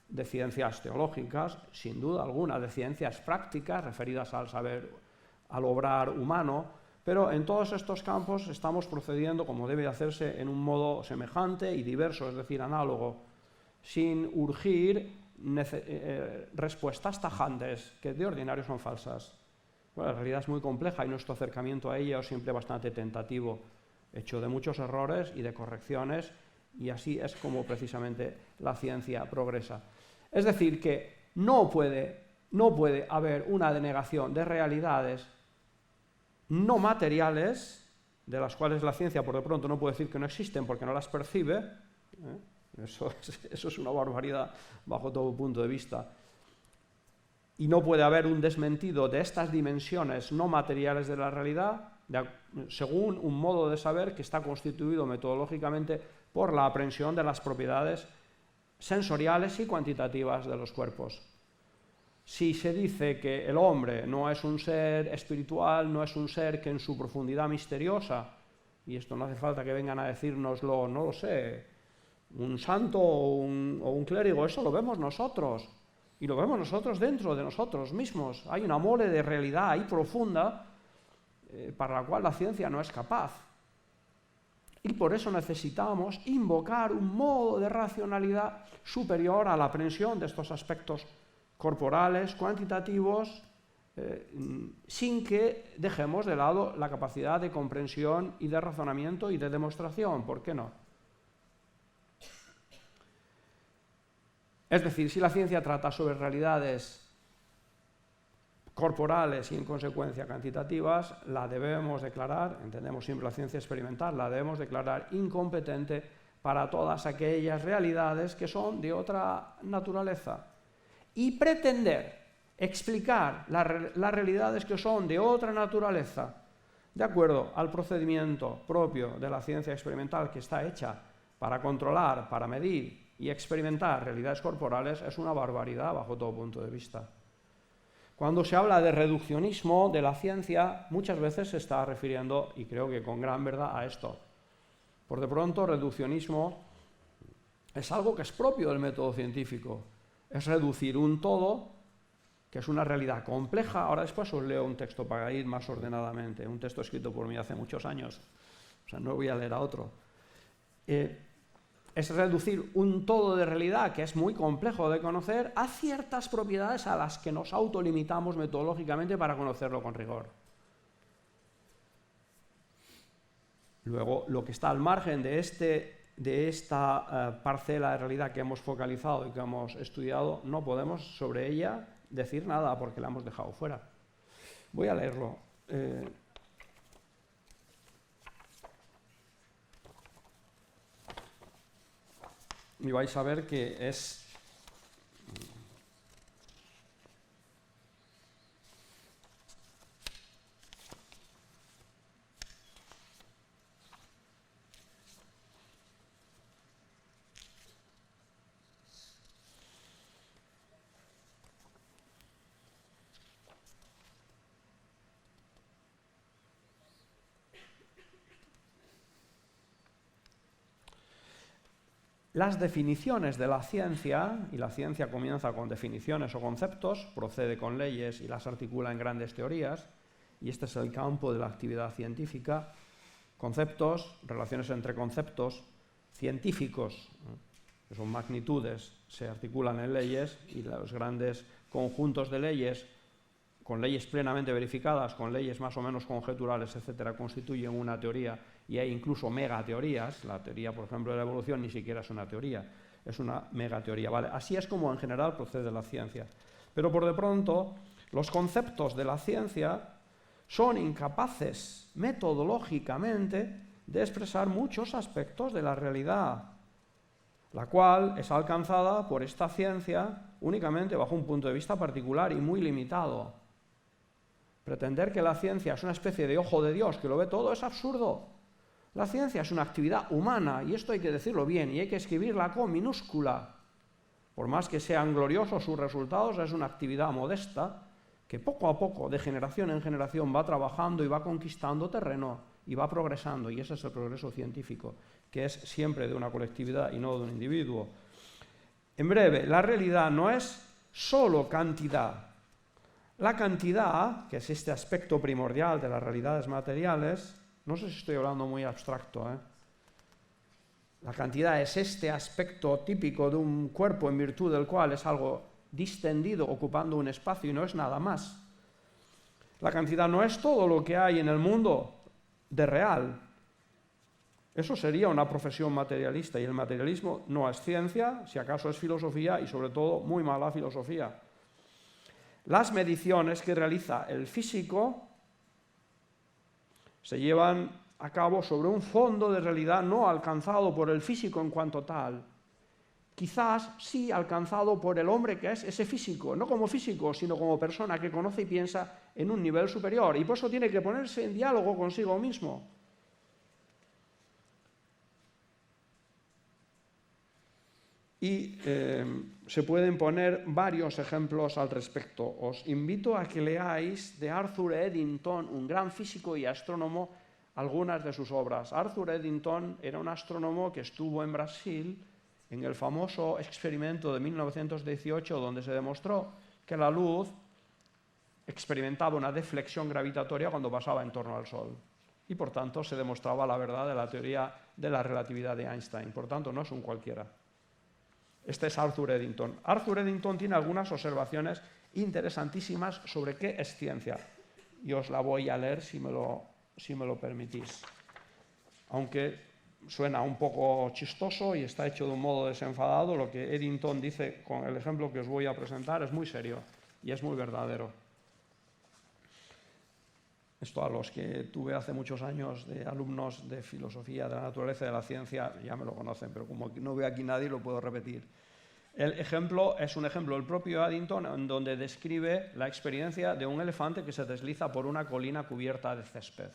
de ciencias teológicas, sin duda alguna, de ciencias prácticas referidas al saber, al obrar humano, pero en todos estos campos estamos procediendo como debe hacerse en un modo semejante y diverso, es decir, análogo, sin urgir respuestas tajantes que de ordinario son falsas. Bueno, la realidad es muy compleja y nuestro acercamiento a ella es siempre bastante tentativo, hecho de muchos errores y de correcciones, y así es como precisamente la ciencia progresa. Es decir, que no puede haber una denegación de realidades no materiales, de las cuales la ciencia por de pronto no puede decir que no existen porque no las percibe. Eso es una barbaridad bajo todo punto de vista. Y no puede haber un desmentido de estas dimensiones no materiales de la realidad, según un modo de saber que está constituido metodológicamente por la aprehensión de las propiedades sensoriales y cuantitativas de los cuerpos. Si se dice que el hombre no es un ser espiritual, no es un ser que en su profundidad misteriosa, y esto no hace falta que vengan a decírnoslo, no lo sé, un santo o un clérigo, eso lo vemos nosotros. Y lo vemos nosotros dentro de nosotros mismos. Hay una mole de realidad ahí profunda para la cual la ciencia no es capaz. Y por eso necesitamos invocar un modo de racionalidad superior a la aprehensión de estos aspectos corporales, cuantitativos, sin que dejemos de lado la capacidad de comprensión y de razonamiento y de demostración. ¿Por qué no? Es decir, si la ciencia trata sobre realidades corporales y en consecuencia cuantitativas, la debemos declarar, entendemos siempre la ciencia experimental, la debemos declarar incompetente para todas aquellas realidades que son de otra naturaleza. Y pretender explicar las realidades que son de otra naturaleza, de acuerdo al procedimiento propio de la ciencia experimental que está hecha para controlar, para medir y experimentar realidades corporales, es una barbaridad bajo todo punto de vista. Cuando se habla de reduccionismo de la ciencia, muchas veces se está refiriendo, y creo que con gran verdad, a esto. Por de pronto, reduccionismo es algo que es propio del método científico. Es reducir un todo, que es una realidad compleja. Ahora después os leo un texto para ir más ordenadamente, un texto escrito por mí hace muchos años, O sea, no voy a leer a otro. Es reducir un todo de realidad que es muy complejo de conocer a ciertas propiedades a las que nos autolimitamos metodológicamente para conocerlo con rigor. Luego, lo que está al margen de esta parcela de realidad que hemos focalizado y que hemos estudiado, no podemos sobre ella decir nada porque la hemos dejado fuera. Voy a leerlo. Y vais a ver que es... Las definiciones de la ciencia, y la ciencia comienza con definiciones o conceptos, procede con leyes y las articula en grandes teorías, y este es el campo de la actividad científica. Conceptos, relaciones entre conceptos científicos, que son magnitudes, se articulan en leyes, y los grandes conjuntos de leyes, con leyes plenamente verificadas, con leyes más o menos conjeturales, etcétera, constituyen una teoría, y hay incluso megateorías. La teoría, por ejemplo, de la evolución ni siquiera es una teoría, es una megateoría, ¿vale? Así es como en general procede la ciencia. Pero por de pronto, los conceptos de la ciencia son incapaces metodológicamente de expresar muchos aspectos de la realidad, la cual es alcanzada por esta ciencia únicamente bajo un punto de vista particular y muy limitado. Pretender que la ciencia es una especie de ojo de Dios que lo ve todo es absurdo. La ciencia es una actividad humana, y esto hay que decirlo bien, y hay que escribirla con minúscula. Por más que sean gloriosos sus resultados, es una actividad modesta que poco a poco, de generación en generación, va trabajando y va conquistando terreno y va progresando, y ese es el progreso científico, que es siempre de una colectividad y no de un individuo. En breve, la realidad no es solo cantidad. La cantidad, que es este aspecto primordial de las realidades materiales, no sé si estoy hablando muy abstracto, La cantidad es este aspecto típico de un cuerpo en virtud del cual es algo distendido, ocupando un espacio, y no es nada más. La cantidad no es todo lo que hay en el mundo de real. Eso sería una profesión materialista, y el materialismo no es ciencia, si acaso es filosofía, y sobre todo muy mala filosofía. Las mediciones que realiza el físico se llevan a cabo sobre un fondo de realidad no alcanzado por el físico en cuanto tal, quizás sí alcanzado por el hombre que es ese físico, no como físico, sino como persona que conoce y piensa en un nivel superior, y por eso tiene que ponerse en diálogo consigo mismo. Y se pueden poner varios ejemplos al respecto. Os invito a que leáis de Arthur Eddington, un gran físico y astrónomo, algunas de sus obras. Arthur Eddington era un astrónomo que estuvo en Brasil en el famoso experimento de 1918, donde se demostró que la luz experimentaba una deflexión gravitatoria cuando pasaba en torno al Sol. Y por tanto se demostraba la verdad de la teoría de la relatividad de Einstein. Por tanto, no es un cualquiera. Este es Arthur Eddington. Arthur Eddington tiene algunas observaciones interesantísimas sobre qué es ciencia. Y os la voy a leer si me lo permitís. Aunque suena un poco chistoso y está hecho de un modo desenfadado, lo que Eddington dice con el ejemplo que os voy a presentar es muy serio y es muy verdadero. Esto a los que tuve hace muchos años de alumnos de filosofía de la naturaleza y de la ciencia ya me lo conocen, pero como no veo aquí nadie lo puedo repetir. El ejemplo es un ejemplo del propio Eddington, en donde describe la experiencia de un elefante que se desliza por una colina cubierta de césped.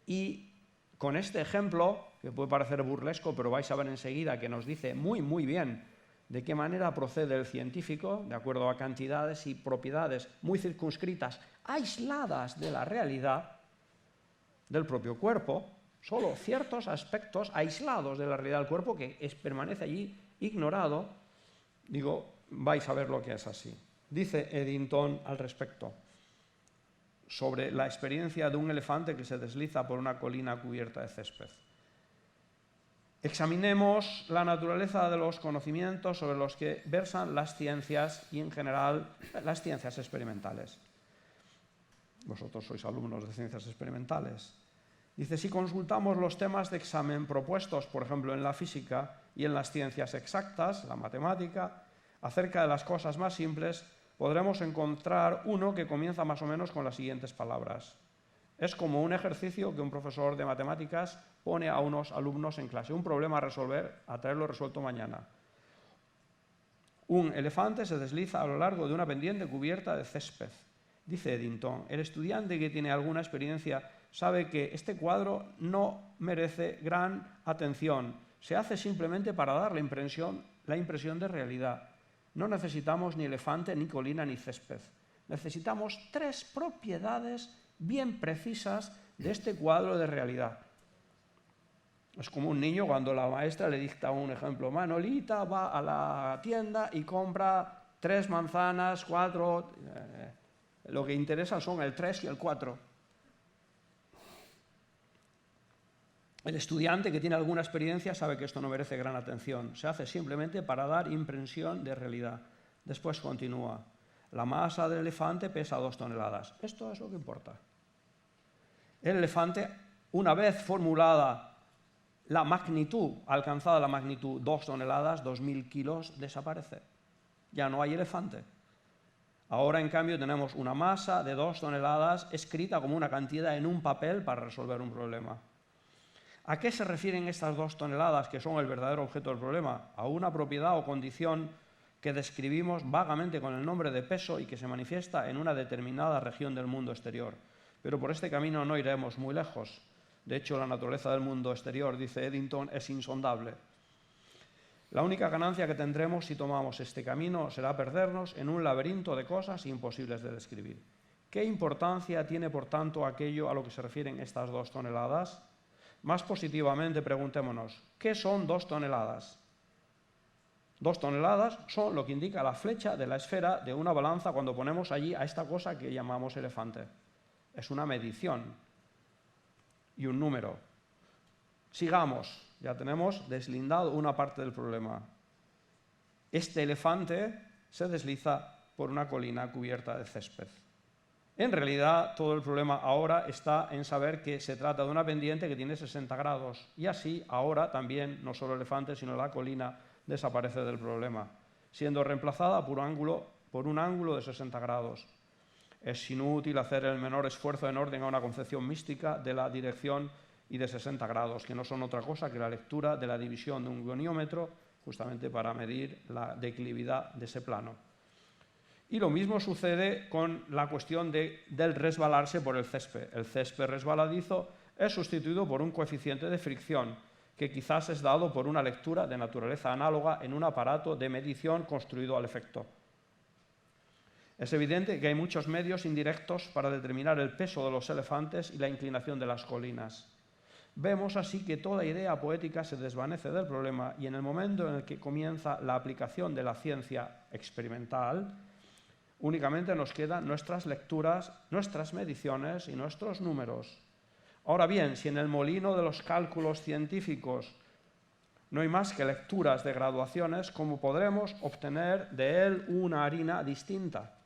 Y con este ejemplo, que puede parecer burlesco, pero vais a ver enseguida que nos dice muy bien de qué manera procede el científico, de acuerdo a cantidades y propiedades muy circunscritas, aisladas de la realidad del propio cuerpo, solo ciertos aspectos aislados de la realidad del cuerpo que permanece allí ignorado. Digo, vais a ver lo que es así. Dice Eddington al respecto. sobre la experiencia de un elefante que se desliza por una colina cubierta de césped. Examinemos la naturaleza de los conocimientos sobre los que versan las ciencias y, en general, las ciencias experimentales. Vosotros sois alumnos de ciencias experimentales. Dice, si consultamos los temas de examen propuestos, por ejemplo, en la física y en las ciencias exactas, la matemática, acerca de las cosas más simples, podremos encontrar uno que comienza más o menos con las siguientes palabras. Es como un ejercicio que un profesor de matemáticas pone a unos alumnos en clase. Un problema a resolver, a traerlo resuelto mañana. Un elefante se desliza a lo largo de una pendiente cubierta de césped. Dice Eddington, el estudiante que tiene alguna experiencia sabe que este cuadro no merece gran atención. Se hace simplemente para dar la impresión de realidad. No necesitamos ni elefante, ni colina, ni césped. Necesitamos 3 propiedades bien precisas de este cuadro de realidad. Es como un niño cuando la maestra le dicta un ejemplo. Manolita va a la tienda y compra 3 manzanas, 4... lo que interesa son el 3 y el 4. El estudiante que tiene alguna experiencia sabe que esto no merece gran atención. Se hace simplemente para dar impresión de realidad. Después continúa. La masa del elefante pesa 2 toneladas. Esto es lo que importa. El elefante, una vez formulada la magnitud, alcanzada la magnitud 2 toneladas, 2.000 kilos, desaparece. Ya no hay elefante. Ahora, en cambio, tenemos una masa de 2 toneladas escrita como una cantidad en un papel para resolver un problema. ¿A qué se refieren estas 2 toneladas que son el verdadero objeto del problema? A una propiedad o condición que describimos vagamente con el nombre de peso y que se manifiesta en una determinada región del mundo exterior. Pero por este camino no iremos muy lejos. De hecho, la naturaleza del mundo exterior, dice Eddington, es insondable. La única ganancia que tendremos si tomamos este camino será perdernos en un laberinto de cosas imposibles de describir. ¿Qué importancia tiene, por tanto, aquello a lo que se refieren estas 2 toneladas? Más positivamente, preguntémonos, ¿qué son 2 toneladas? 2 toneladas son lo que indica la flecha de la esfera de una balanza cuando ponemos allí a esta cosa que llamamos elefante. Es una medición y un número. Sigamos, ya tenemos deslindado una parte del problema. Este elefante se desliza por una colina cubierta de césped. En realidad, todo el problema ahora está en saber que se trata de una pendiente que tiene 60 grados. Y así, ahora también, no solo el elefante, sino la colina desaparece del problema, siendo reemplazada por un ángulo de 60 grados. Es inútil hacer el menor esfuerzo en orden a una concepción mística de la dirección y de 60 grados, que no son otra cosa que la lectura de la división de un goniómetro, justamente para medir la declividad de ese plano. Y lo mismo sucede con la cuestión del resbalarse por el césped. El césped resbaladizo es sustituido por un coeficiente de fricción, que quizás es dado por una lectura de naturaleza análoga en un aparato de medición construido al efecto. Es evidente que hay muchos medios indirectos para determinar el peso de los elefantes y la inclinación de las colinas. Vemos así que toda idea poética se desvanece del problema y en el momento en el que comienza la aplicación de la ciencia experimental, únicamente nos quedan nuestras lecturas, nuestras mediciones y nuestros números. Ahora bien, si en el molino de los cálculos científicos no hay más que lecturas de graduaciones, ¿cómo podremos obtener de él una harina distinta?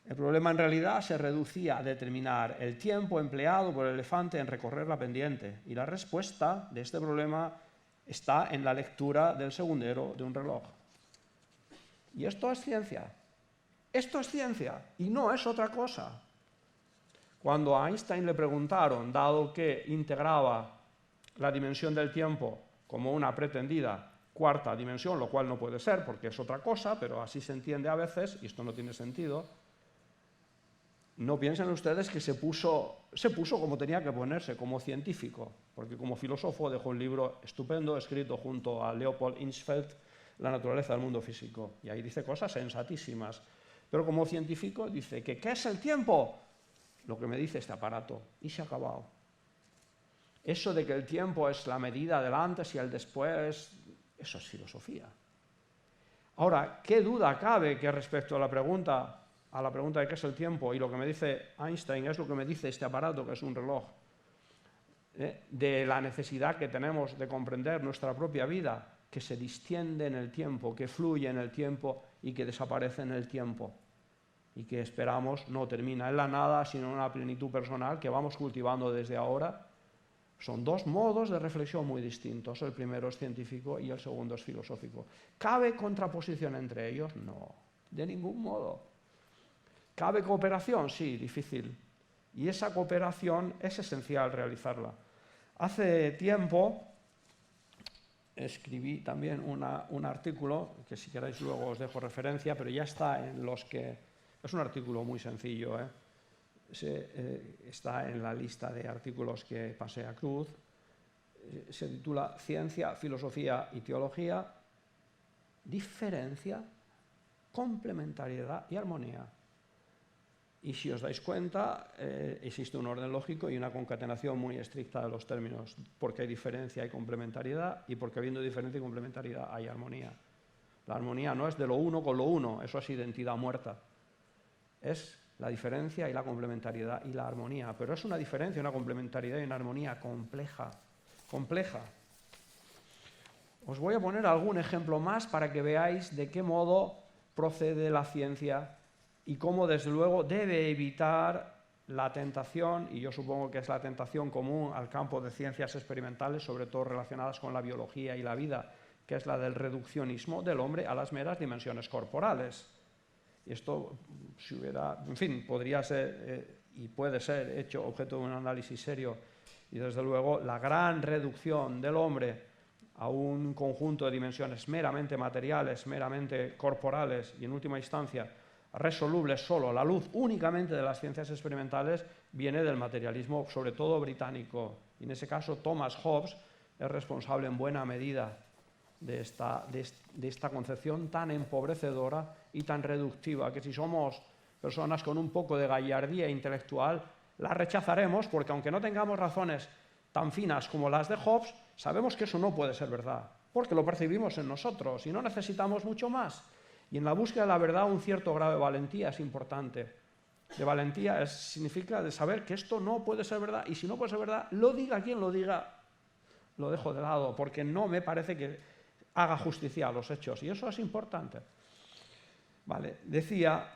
El problema en realidad se reducía a determinar el tiempo empleado por el elefante en recorrer la pendiente, y la respuesta de este problema está en la lectura del segundero de un reloj. Y esto es ciencia. Esto es ciencia y no es otra cosa. Cuando a Einstein le preguntaron, dado que integraba la dimensión del tiempo como una pretendida cuarta dimensión, lo cual no puede ser porque es otra cosa, pero así se entiende a veces, y esto no tiene sentido, no piensen ustedes que se puso como tenía que ponerse, como científico, porque como filósofo dejó un libro estupendo escrito junto a Leopold Inchfeld, La naturaleza del mundo físico, y ahí dice cosas sensatísimas. Pero como científico dice que ¿qué es el tiempo? Lo que me dice este aparato, y se ha acabado. Eso de que el tiempo es la medida del antes y el después, eso es filosofía. Ahora, ¿qué duda cabe que respecto a la pregunta a la pregunta de qué es el tiempo, y lo que me dice Einstein es lo que me dice este aparato, que es un reloj, de la necesidad que tenemos de comprender nuestra propia vida, que se distiende en el tiempo, que fluye en el tiempo y que desaparece en el tiempo, y que esperamos no termina en la nada, sino en una plenitud personal que vamos cultivando desde ahora. Son dos modos de reflexión muy distintos. El primero es científico y el segundo es filosófico. ¿Cabe contraposición entre ellos? No, de ningún modo. ¿Cabe cooperación? Sí, difícil. Y esa cooperación es esencial realizarla. Hace tiempo escribí también un artículo, que si queréis luego os dejo referencia, pero ya está en los que... Es un artículo muy sencillo, está en la lista de artículos que pasé a Cruz. Se titula Ciencia, Filosofía y Teología, diferencia, complementariedad y armonía. Y si os dais cuenta, existe un orden lógico y una concatenación muy estricta de los términos, porque hay diferencia y complementariedad, y porque habiendo diferencia y complementariedad hay armonía. La armonía no es de lo uno con lo uno, eso es identidad muerta. Es la diferencia y la complementariedad y la armonía, pero es una diferencia, una complementariedad y una armonía compleja. Os voy a poner algún ejemplo más para que veáis de qué modo procede la ciencia y cómo, desde luego, debe evitar la tentación, y yo supongo que es la tentación común al campo de ciencias experimentales, sobre todo relacionadas con la biología y la vida, que es la del reduccionismo del hombre a las meras dimensiones corporales. Y esto, podría ser y puede ser hecho objeto de un análisis serio, y desde luego la gran reducción del hombre a un conjunto de dimensiones meramente materiales, meramente corporales y en última instancia resolubles solo a la luz únicamente de las ciencias experimentales, viene del materialismo, sobre todo británico. Y en ese caso Thomas Hobbes es responsable en buena medida de esta concepción tan empobrecedora y tan reductiva, que si somos personas con un poco de gallardía intelectual, la rechazaremos, porque aunque no tengamos razones tan finas como las de Hobbes, sabemos que eso no puede ser verdad, porque lo percibimos en nosotros y no necesitamos mucho más. Y en la búsqueda de la verdad un cierto grado de valentía es importante. De valentía significa de saber que esto no puede ser verdad, y si no puede ser verdad, lo diga quien lo diga, lo dejo de lado, porque no me parece que haga justicia a los hechos, y eso es importante. Vale, decía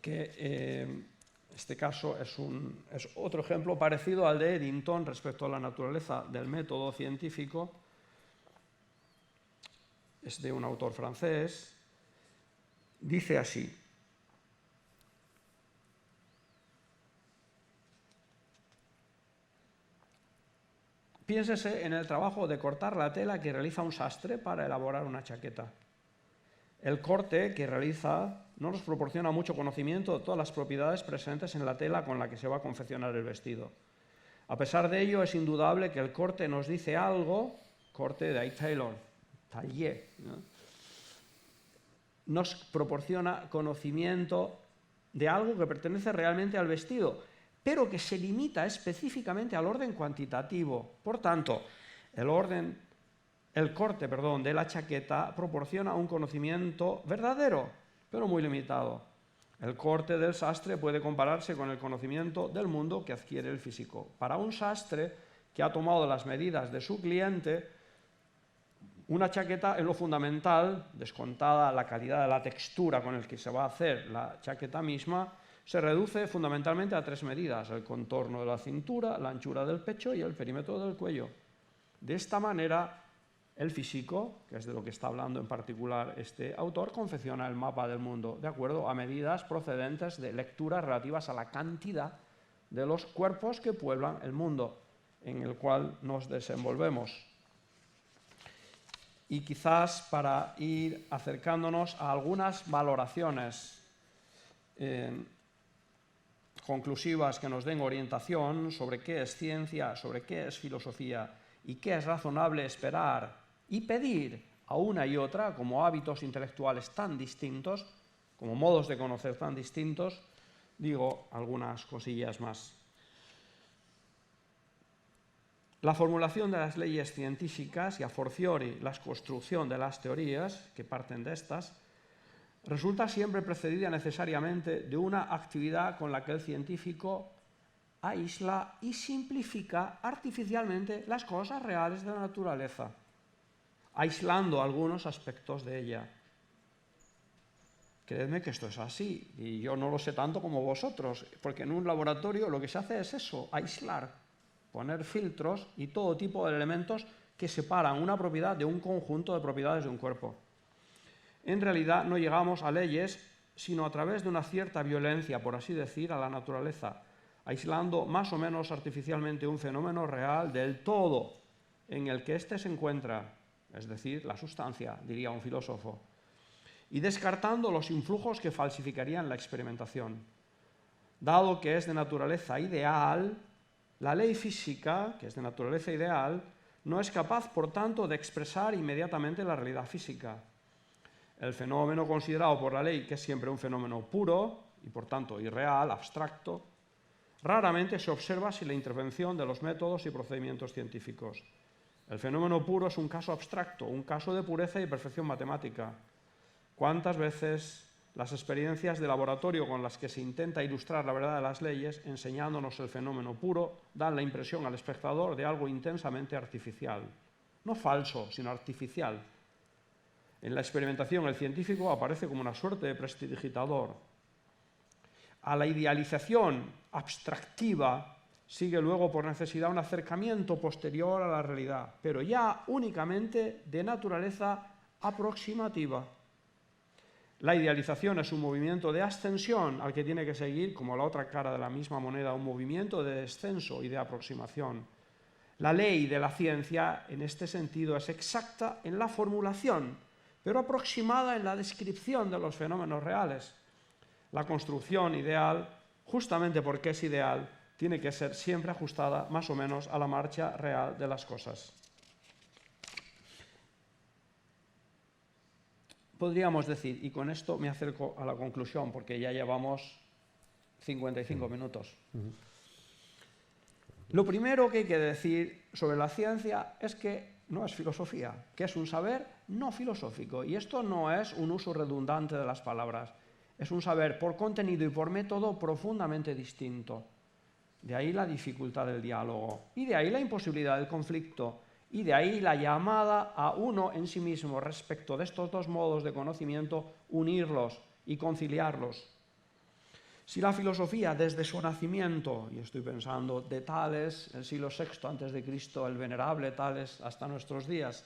que este caso es otro ejemplo parecido al de Eddington respecto a la naturaleza del método científico. Es de un autor francés. Dice así: piénsese en el trabajo de cortar la tela que realiza un sastre para elaborar una chaqueta. El corte que realiza no nos proporciona mucho conocimiento de todas las propiedades presentes en la tela con la que se va a confeccionar el vestido. A pesar de ello, es indudable que el corte nos dice algo, corte de ahí tailor, taillé, ¿no? Nos proporciona conocimiento de algo que pertenece realmente al vestido, pero que se limita específicamente al orden cuantitativo. Por tanto, el corte de la chaqueta proporciona un conocimiento verdadero, pero muy limitado. El corte del sastre puede compararse con el conocimiento del mundo que adquiere el físico. Para un sastre que ha tomado las medidas de su cliente, una chaqueta es lo fundamental, descontada la calidad de la textura con la que se va a hacer la chaqueta misma, se reduce fundamentalmente a tres medidas: el contorno de la cintura, la anchura del pecho y el perímetro del cuello. De esta manera, el físico, que es de lo que está hablando en particular este autor, confecciona el mapa del mundo de acuerdo a medidas procedentes de lecturas relativas a la cantidad de los cuerpos que pueblan el mundo en el cual nos desenvolvemos. Y quizás para ir acercándonos a algunas valoraciones conclusivas que nos den orientación sobre qué es ciencia, sobre qué es filosofía y qué es razonable esperar y pedir a una y otra como hábitos intelectuales tan distintos, como modos de conocer tan distintos, digo algunas cosillas más. La formulación de las leyes científicas y a fortiori la construcción de las teorías que parten de estas resulta siempre precedida necesariamente de una actividad con la que el científico aísla y simplifica artificialmente las cosas reales de la naturaleza, aislando algunos aspectos de ella. Creedme que esto es así, y yo no lo sé tanto como vosotros, porque en un laboratorio lo que se hace es eso, aislar, poner filtros y todo tipo de elementos que separan una propiedad de un conjunto de propiedades de un cuerpo. En realidad no llegamos a leyes sino a través de una cierta violencia, por así decir, a la naturaleza, aislando más o menos artificialmente un fenómeno real del todo en el que éste se encuentra, es decir, la sustancia, diría un filósofo, y descartando los influjos que falsificarían la experimentación. Dado que es de naturaleza ideal, la ley física, que es de naturaleza ideal, no es capaz, por tanto, de expresar inmediatamente la realidad física. El fenómeno considerado por la ley, que es siempre un fenómeno puro y, por tanto, irreal, abstracto, raramente se observa sin la intervención de los métodos y procedimientos científicos. El fenómeno puro es un caso abstracto, un caso de pureza y perfección matemática. ¿Cuántas veces las experiencias de laboratorio con las que se intenta ilustrar la verdad de las leyes, enseñándonos el fenómeno puro, dan la impresión al espectador de algo intensamente artificial? No falso, sino artificial. En la experimentación, el científico aparece como una suerte de prestidigitador. A la idealización abstractiva sigue luego por necesidad un acercamiento posterior a la realidad, pero ya únicamente de naturaleza aproximativa. La idealización es un movimiento de ascensión al que tiene que seguir, como la otra cara de la misma moneda, un movimiento de descenso y de aproximación. La ley de la ciencia, en este sentido, es exacta en la formulación, pero aproximada en la descripción de los fenómenos reales. La construcción ideal, justamente porque es ideal, tiene que ser siempre ajustada más o menos a la marcha real de las cosas. Podríamos decir, y con esto me acerco a la conclusión, porque ya llevamos 55 minutos. Lo primero que hay que decir sobre la ciencia es que no es filosofía, que es un saber no filosófico. Y esto no es un uso redundante de las palabras, es un saber por contenido y por método profundamente distinto. De ahí la dificultad del diálogo, y de ahí la imposibilidad del conflicto, y de ahí la llamada a uno en sí mismo respecto de estos dos modos de conocimiento, unirlos y conciliarlos. Si la filosofía desde su nacimiento, y estoy pensando de Tales, el siglo VI a.C., el venerable Tales hasta nuestros días,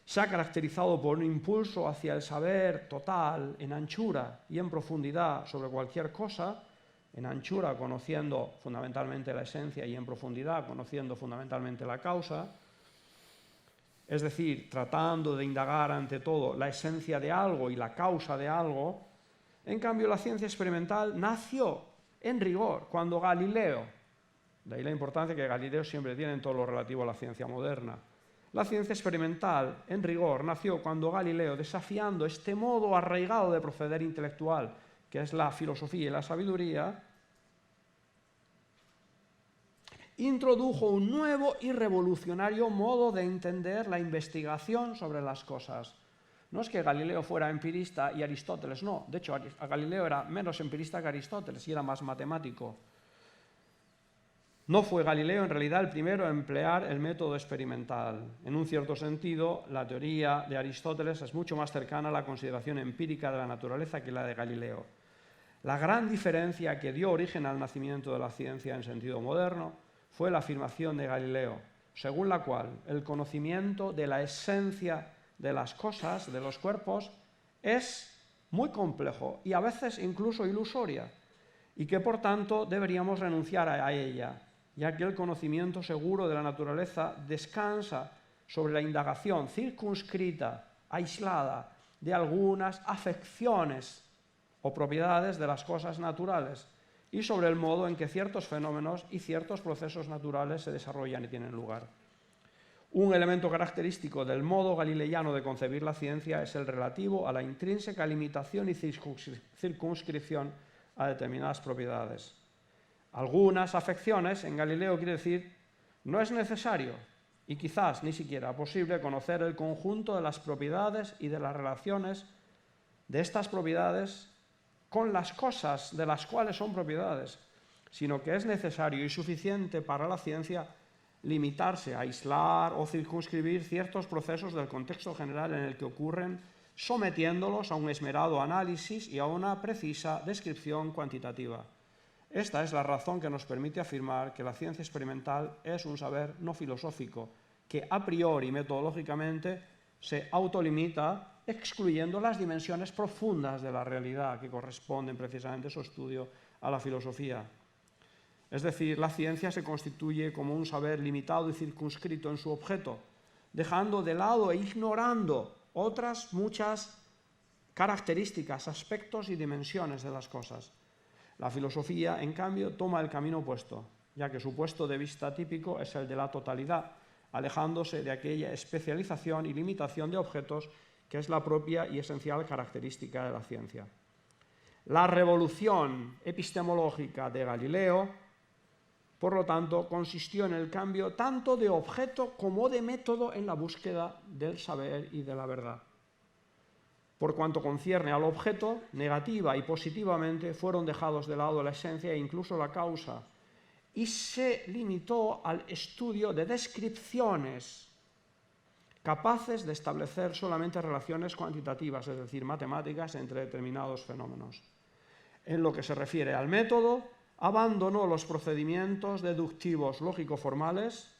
se ha caracterizado por un impulso hacia el saber total en anchura y en profundidad sobre cualquier cosa, en anchura conociendo fundamentalmente la esencia y en profundidad conociendo fundamentalmente la causa, es decir, tratando de indagar ante todo la esencia de algo y la causa de algo. En cambio, la ciencia experimental nació en rigor cuando Galileo, de ahí la importancia que Galileo siempre tiene en todo lo relativo a la ciencia moderna, la ciencia experimental en rigor nació cuando Galileo, desafiando este modo arraigado de proceder intelectual, que es la filosofía y la sabiduría, introdujo un nuevo y revolucionario modo de entender la investigación sobre las cosas. No es que Galileo fuera empirista y Aristóteles no. De hecho, Galileo era menos empirista que Aristóteles y era más matemático. No fue Galileo en realidad el primero a emplear el método experimental. En un cierto sentido, la teoría de Aristóteles es mucho más cercana a la consideración empírica de la naturaleza que la de Galileo. La gran diferencia que dio origen al nacimiento de la ciencia en sentido moderno fue la afirmación de Galileo, según la cual el conocimiento de la esencia de las cosas, de los cuerpos, es muy complejo y a veces incluso ilusoria, y que por tanto deberíamos renunciar a ella, ya que el conocimiento seguro de la naturaleza descansa sobre la indagación circunscrita, aislada, de algunas afecciones o propiedades de las cosas naturales, y sobre el modo en que ciertos fenómenos y ciertos procesos naturales se desarrollan y tienen lugar. Un elemento característico del modo galileiano de concebir la ciencia es el relativo a la intrínseca limitación y circunscripción a determinadas propiedades. Algunas afecciones, en Galileo quiere decir, no es necesario y quizás ni siquiera posible conocer el conjunto de las propiedades y de las relaciones de estas propiedades con las cosas de las cuales son propiedades, sino que es necesario y suficiente para la ciencia limitarse a aislar o circunscribir ciertos procesos del contexto general en el que ocurren, sometiéndolos a un esmerado análisis y a una precisa descripción cuantitativa. Esta es la razón que nos permite afirmar que la ciencia experimental es un saber no filosófico, que a priori metodológicamente se autolimita excluyendo las dimensiones profundas de la realidad que corresponden precisamente a su estudio a la filosofía. Es decir, la ciencia se constituye como un saber limitado y circunscrito en su objeto, dejando de lado e ignorando otras muchas características, aspectos y dimensiones de las cosas. La filosofía, en cambio, toma el camino opuesto, ya que su punto de vista típico es el de la totalidad, alejándose de aquella especialización y limitación de objetos que es la propia y esencial característica de la ciencia. La revolución epistemológica de Galileo, por lo tanto, consistió en el cambio tanto de objeto como de método en la búsqueda del saber y de la verdad. Por cuanto concierne al objeto, negativa y positivamente fueron dejados de lado la esencia e incluso la causa, y se limitó al estudio de descripciones capaces de establecer solamente relaciones cuantitativas, es decir, matemáticas entre determinados fenómenos. En lo que se refiere al método, abandonó los procedimientos deductivos lógico-formales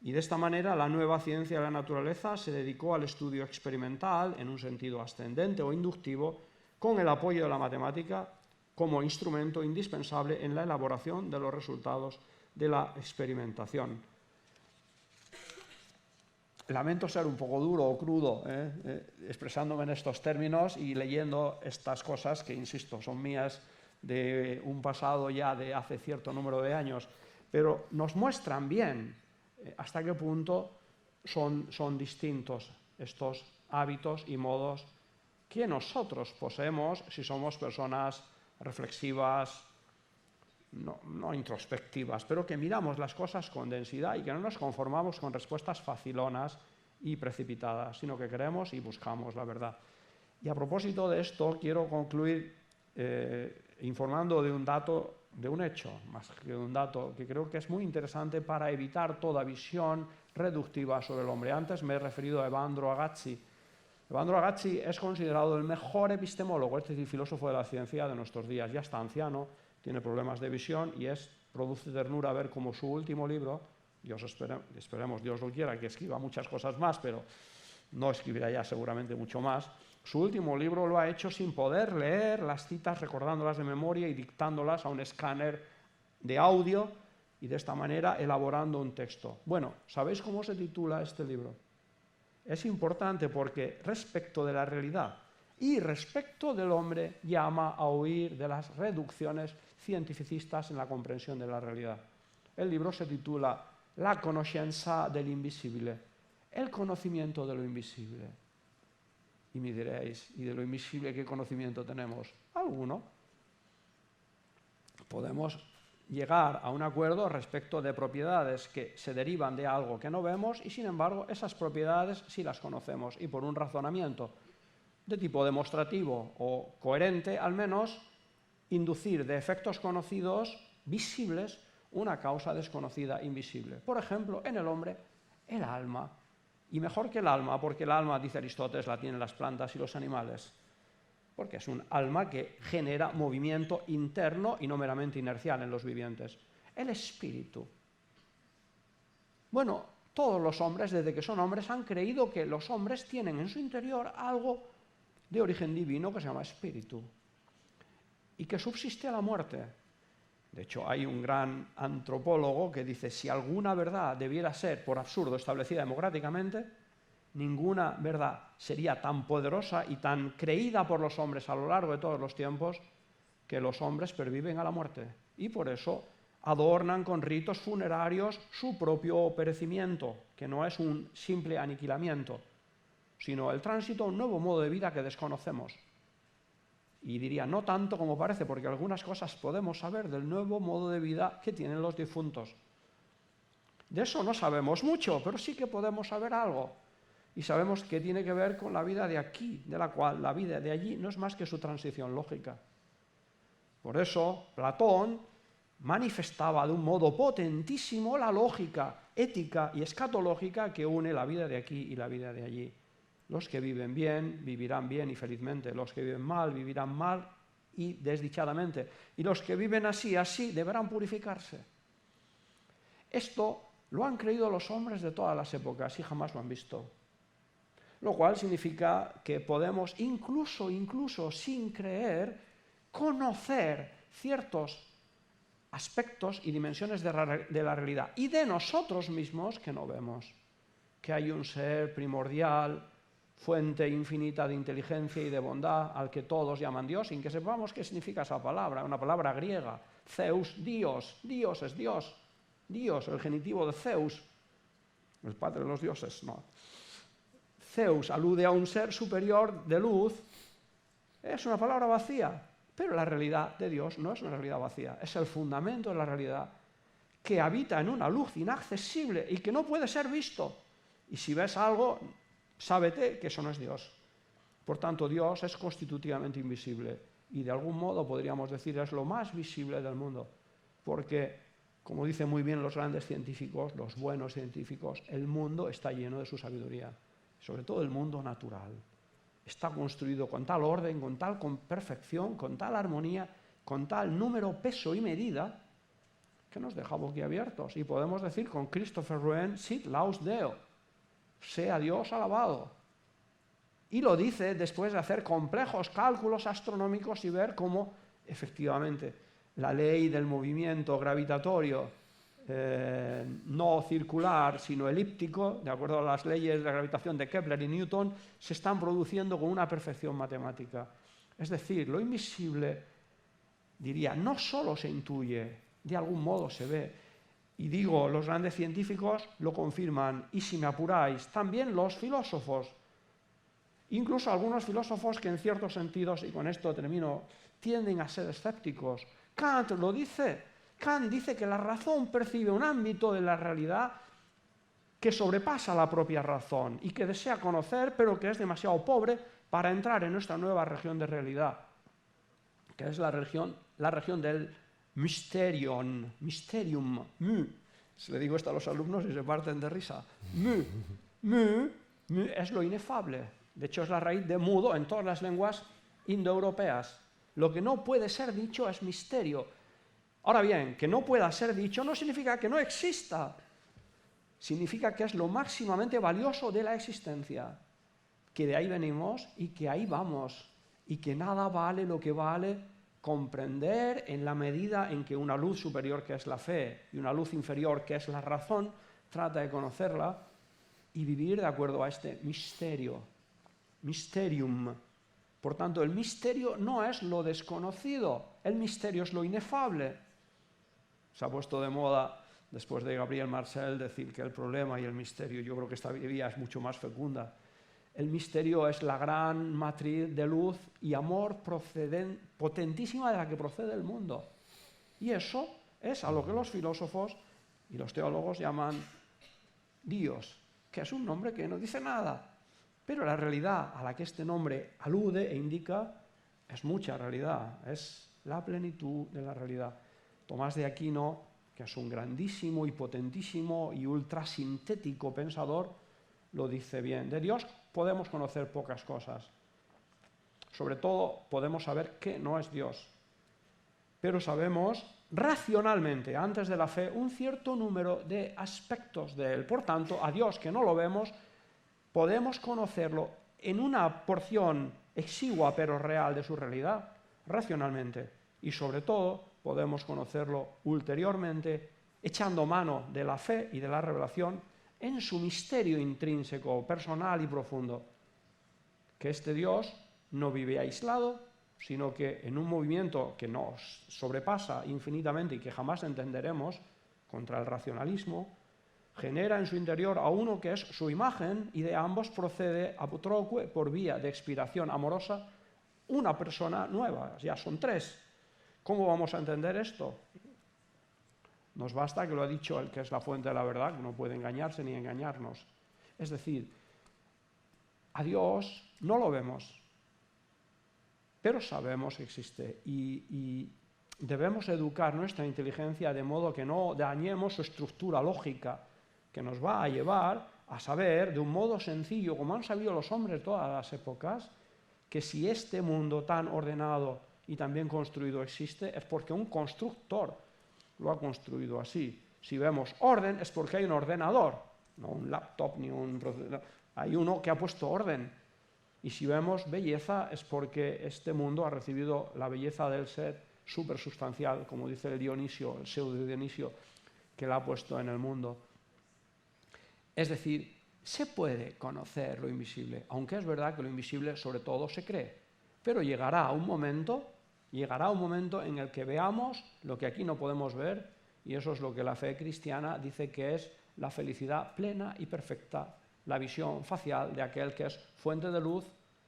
y de esta manera la nueva ciencia de la naturaleza se dedicó al estudio experimental en un sentido ascendente o inductivo con el apoyo de la matemática como instrumento indispensable en la elaboración de los resultados de la experimentación. Lamento ser un poco duro o crudo expresándome en estos términos y leyendo estas cosas que, insisto, son mías de un pasado ya de hace cierto número de años, pero nos muestran bien hasta qué punto son distintos estos hábitos y modos que nosotros poseemos si somos personas reflexivas, no introspectivas, pero que miramos las cosas con densidad y que no nos conformamos con respuestas facilonas y precipitadas, sino que queremos y buscamos la verdad. Y a propósito de esto, quiero concluir informando de un dato, de un hecho, más que de un dato, que creo que es muy interesante para evitar toda visión reductiva sobre el hombre. Antes me he referido a Evandro Agazzi. Evandro Agazzi es considerado el mejor epistemólogo, es decir, filósofo de la ciencia de nuestros días. Ya está anciano, tiene problemas de visión y produce ternura ver cómo su último libro, esperemos Dios lo quiera, que escriba muchas cosas más, pero no escribirá ya seguramente mucho más. Su último libro lo ha hecho sin poder leer las citas, recordándolas de memoria y dictándolas a un escáner de audio y de esta manera elaborando un texto. Bueno, ¿sabéis cómo se titula este libro? Es importante porque respecto de la realidad y respecto del hombre llama a huir de las reducciones cientificistas en la comprensión de la realidad. El libro se titula La conoscenza dell'invisibile, el conocimiento de lo invisible. Y me diréis, ¿y de lo invisible qué conocimiento tenemos? Alguno. Podemos llegar a un acuerdo respecto de propiedades que se derivan de algo que no vemos y, sin embargo, esas propiedades sí las conocemos y por un razonamiento de tipo demostrativo o coherente, al menos, inducir de efectos conocidos, visibles, una causa desconocida, invisible. Por ejemplo, en el hombre, el alma. Y mejor que el alma, porque el alma, dice Aristóteles, la tienen las plantas y los animales, porque es un alma que genera movimiento interno y no meramente inercial en los vivientes. El espíritu. Bueno, todos los hombres, desde que son hombres, han creído que los hombres tienen en su interior algo de origen divino que se llama espíritu y que subsiste a la muerte. De hecho, hay un gran antropólogo que dice, si alguna verdad debiera ser, por absurdo, establecida democráticamente, ninguna verdad sería tan poderosa y tan creída por los hombres a lo largo de todos los tiempos que los hombres perviven a la muerte. Y por eso adornan con ritos funerarios su propio perecimiento, que no es un simple aniquilamiento, sino el tránsito a un nuevo modo de vida que desconocemos. Y diría, no tanto como parece, porque algunas cosas podemos saber del nuevo modo de vida que tienen los difuntos. De eso no sabemos mucho, pero sí que podemos saber algo. y sabemos que tiene que ver con la vida de aquí, de la cual la vida de allí no es más que su transición lógica. Por eso, Platón manifestaba de un modo potentísimo la lógica ética y escatológica que une la vida de aquí y la vida de allí. Los que viven bien, vivirán bien y felizmente. Los que viven mal, vivirán mal y desdichadamente. Y los que viven así, deberán purificarse. Esto lo han creído los hombres de todas las épocas y jamás lo han visto. Lo cual significa que podemos, incluso sin creer, conocer ciertos aspectos y dimensiones de la realidad y de nosotros mismos que no vemos. Que hay un ser primordial, fuente infinita de inteligencia y de bondad al que todos llaman Dios, sin que sepamos qué significa esa palabra, una palabra griega. Zeus, Dios, Dios es Dios. Dios, el genitivo de Zeus, el padre de los dioses, no. Zeus alude a un ser superior de luz, es una palabra vacía, pero la realidad de Dios no es una realidad vacía, es el fundamento de la realidad que habita en una luz inaccesible y que no puede ser visto. Y si ves algo, sábete que eso no es Dios. Por tanto, Dios es constitutivamente invisible y de algún modo podríamos decir es lo más visible del mundo, porque como dicen muy bien los grandes científicos, los buenos científicos, el mundo está lleno de su sabiduría, sobre todo el mundo natural. Está construido con tal orden, con tal perfección, con tal armonía, con tal número, peso y medida, que nos deja boquiabiertos. Y podemos decir con Christopher Wren, sit laus Deo, sea Dios alabado. Y lo dice después de hacer complejos cálculos astronómicos y ver cómo, efectivamente, la ley del movimiento gravitatorio no circular, sino elíptico, de acuerdo a las leyes de la gravitación de Kepler y Newton, se están produciendo con una perfección matemática. Es decir, lo invisible, diría, no solo se intuye, de algún modo se ve. Y digo, los grandes científicos lo confirman, y si me apuráis, también los filósofos. Incluso algunos filósofos que en ciertos sentidos, y con esto termino, tienden a ser escépticos. Kant lo dice. Kant dice que la razón percibe un ámbito de la realidad que sobrepasa la propia razón y que desea conocer, pero que es demasiado pobre para entrar en nuestra nueva región de realidad, que es la región del mysterium, Si le digo esto a los alumnos y se parten de risa. Es lo inefable. De hecho, es la raíz de mudo en todas las lenguas indoeuropeas. Lo que no puede ser dicho es misterio. Ahora bien, que no pueda ser dicho no significa que no exista. Significa que es lo máximamente valioso de la existencia. Que de ahí venimos y que ahí vamos. Y que nada vale lo que vale comprender en la medida en que una luz superior que es la fe y una luz inferior que es la razón trata de conocerla y vivir de acuerdo a este misterio. Mysterium. Por tanto, el misterio no es lo desconocido, el misterio es lo inefable. Se ha puesto de moda, después de Gabriel Marcel, decir que el problema y el misterio, yo creo que esta vía es mucho más fecunda. El misterio es la gran matriz de luz y amor potentísima de la que procede el mundo. Y eso es a lo que los filósofos y los teólogos llaman Dios, que es un nombre que no dice nada. Pero la realidad a la que este nombre alude e indica es mucha realidad, es la plenitud de la realidad. Tomás de Aquino, que es un grandísimo y potentísimo y ultrasintético pensador, lo dice bien. De Dios podemos conocer pocas cosas. Sobre todo podemos saber que no es Dios. Pero sabemos racionalmente, antes de la fe, un cierto número de aspectos de Él. Por tanto, a Dios, que no lo vemos, podemos conocerlo en una porción exigua pero real de su realidad, racionalmente. Y sobre todo, podemos conocerlo ulteriormente, echando mano de la fe y de la revelación en su misterio intrínseco, personal y profundo. Que este Dios no vive aislado, sino que en un movimiento que nos sobrepasa infinitamente y que jamás entenderemos, contra el racionalismo, genera en su interior a uno que es su imagen y de ambos procede apotroque por vía de expiración amorosa una persona nueva, ya son tres. ¿Cómo vamos a entender esto? Nos basta que lo ha dicho el que es la fuente de la verdad, que no puede engañarse ni engañarnos. Es decir, A Dios no lo vemos, pero sabemos que existe y debemos educar nuestra inteligencia de modo que no dañemos su estructura lógica, que nos va a llevar a saber de un modo sencillo, como han sabido los hombres de todas las épocas, que si este mundo tan ordenado y tan bien construido existe, es porque un constructor lo ha construido así. Si vemos orden, es porque hay un ordenador, no un laptop ni un procesador. Hay uno que ha puesto orden. Y si vemos belleza, es porque este mundo ha recibido la belleza del ser supersustancial, como dice el Dionisio, el pseudo Dionisio, que la ha puesto en el mundo. Es decir, se puede conocer lo invisible, aunque es verdad que lo invisible sobre todo se cree. Pero llegará un momento en el que veamos lo que aquí no podemos ver, y eso es lo que la fe cristiana dice que es la felicidad plena y perfecta, la visión facial de aquel que es fuente de luz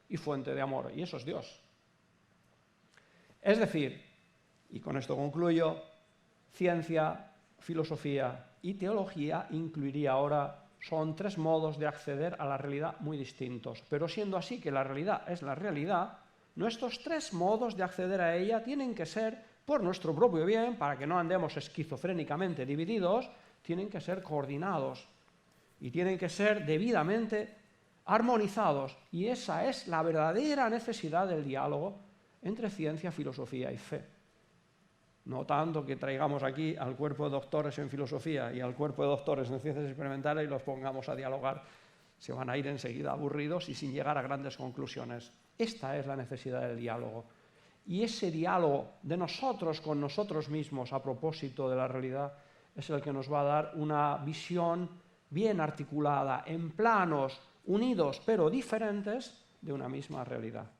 y fuente de amor, y eso es Dios. Es decir, y con esto concluyo, ciencia, filosofía y teología incluiría ahora, son tres modos de acceder a la realidad muy distintos, pero siendo así que la realidad es la realidad, nuestros tres modos de acceder a ella tienen que ser, por nuestro propio bien, para que no andemos esquizofrénicamente divididos, tienen que ser coordinados y tienen que ser debidamente armonizados. Y esa es la verdadera necesidad del diálogo entre ciencia, filosofía y fe. No tanto que traigamos aquí al cuerpo de doctores en filosofía y al cuerpo de doctores en ciencias experimentales y los pongamos a dialogar. Se van a ir enseguida aburridos y sin llegar a grandes conclusiones. Esta es la necesidad del diálogo. Y ese diálogo de nosotros con nosotros mismos a propósito de la realidad es el que nos va a dar una visión bien articulada, en planos unidos pero diferentes de una misma realidad.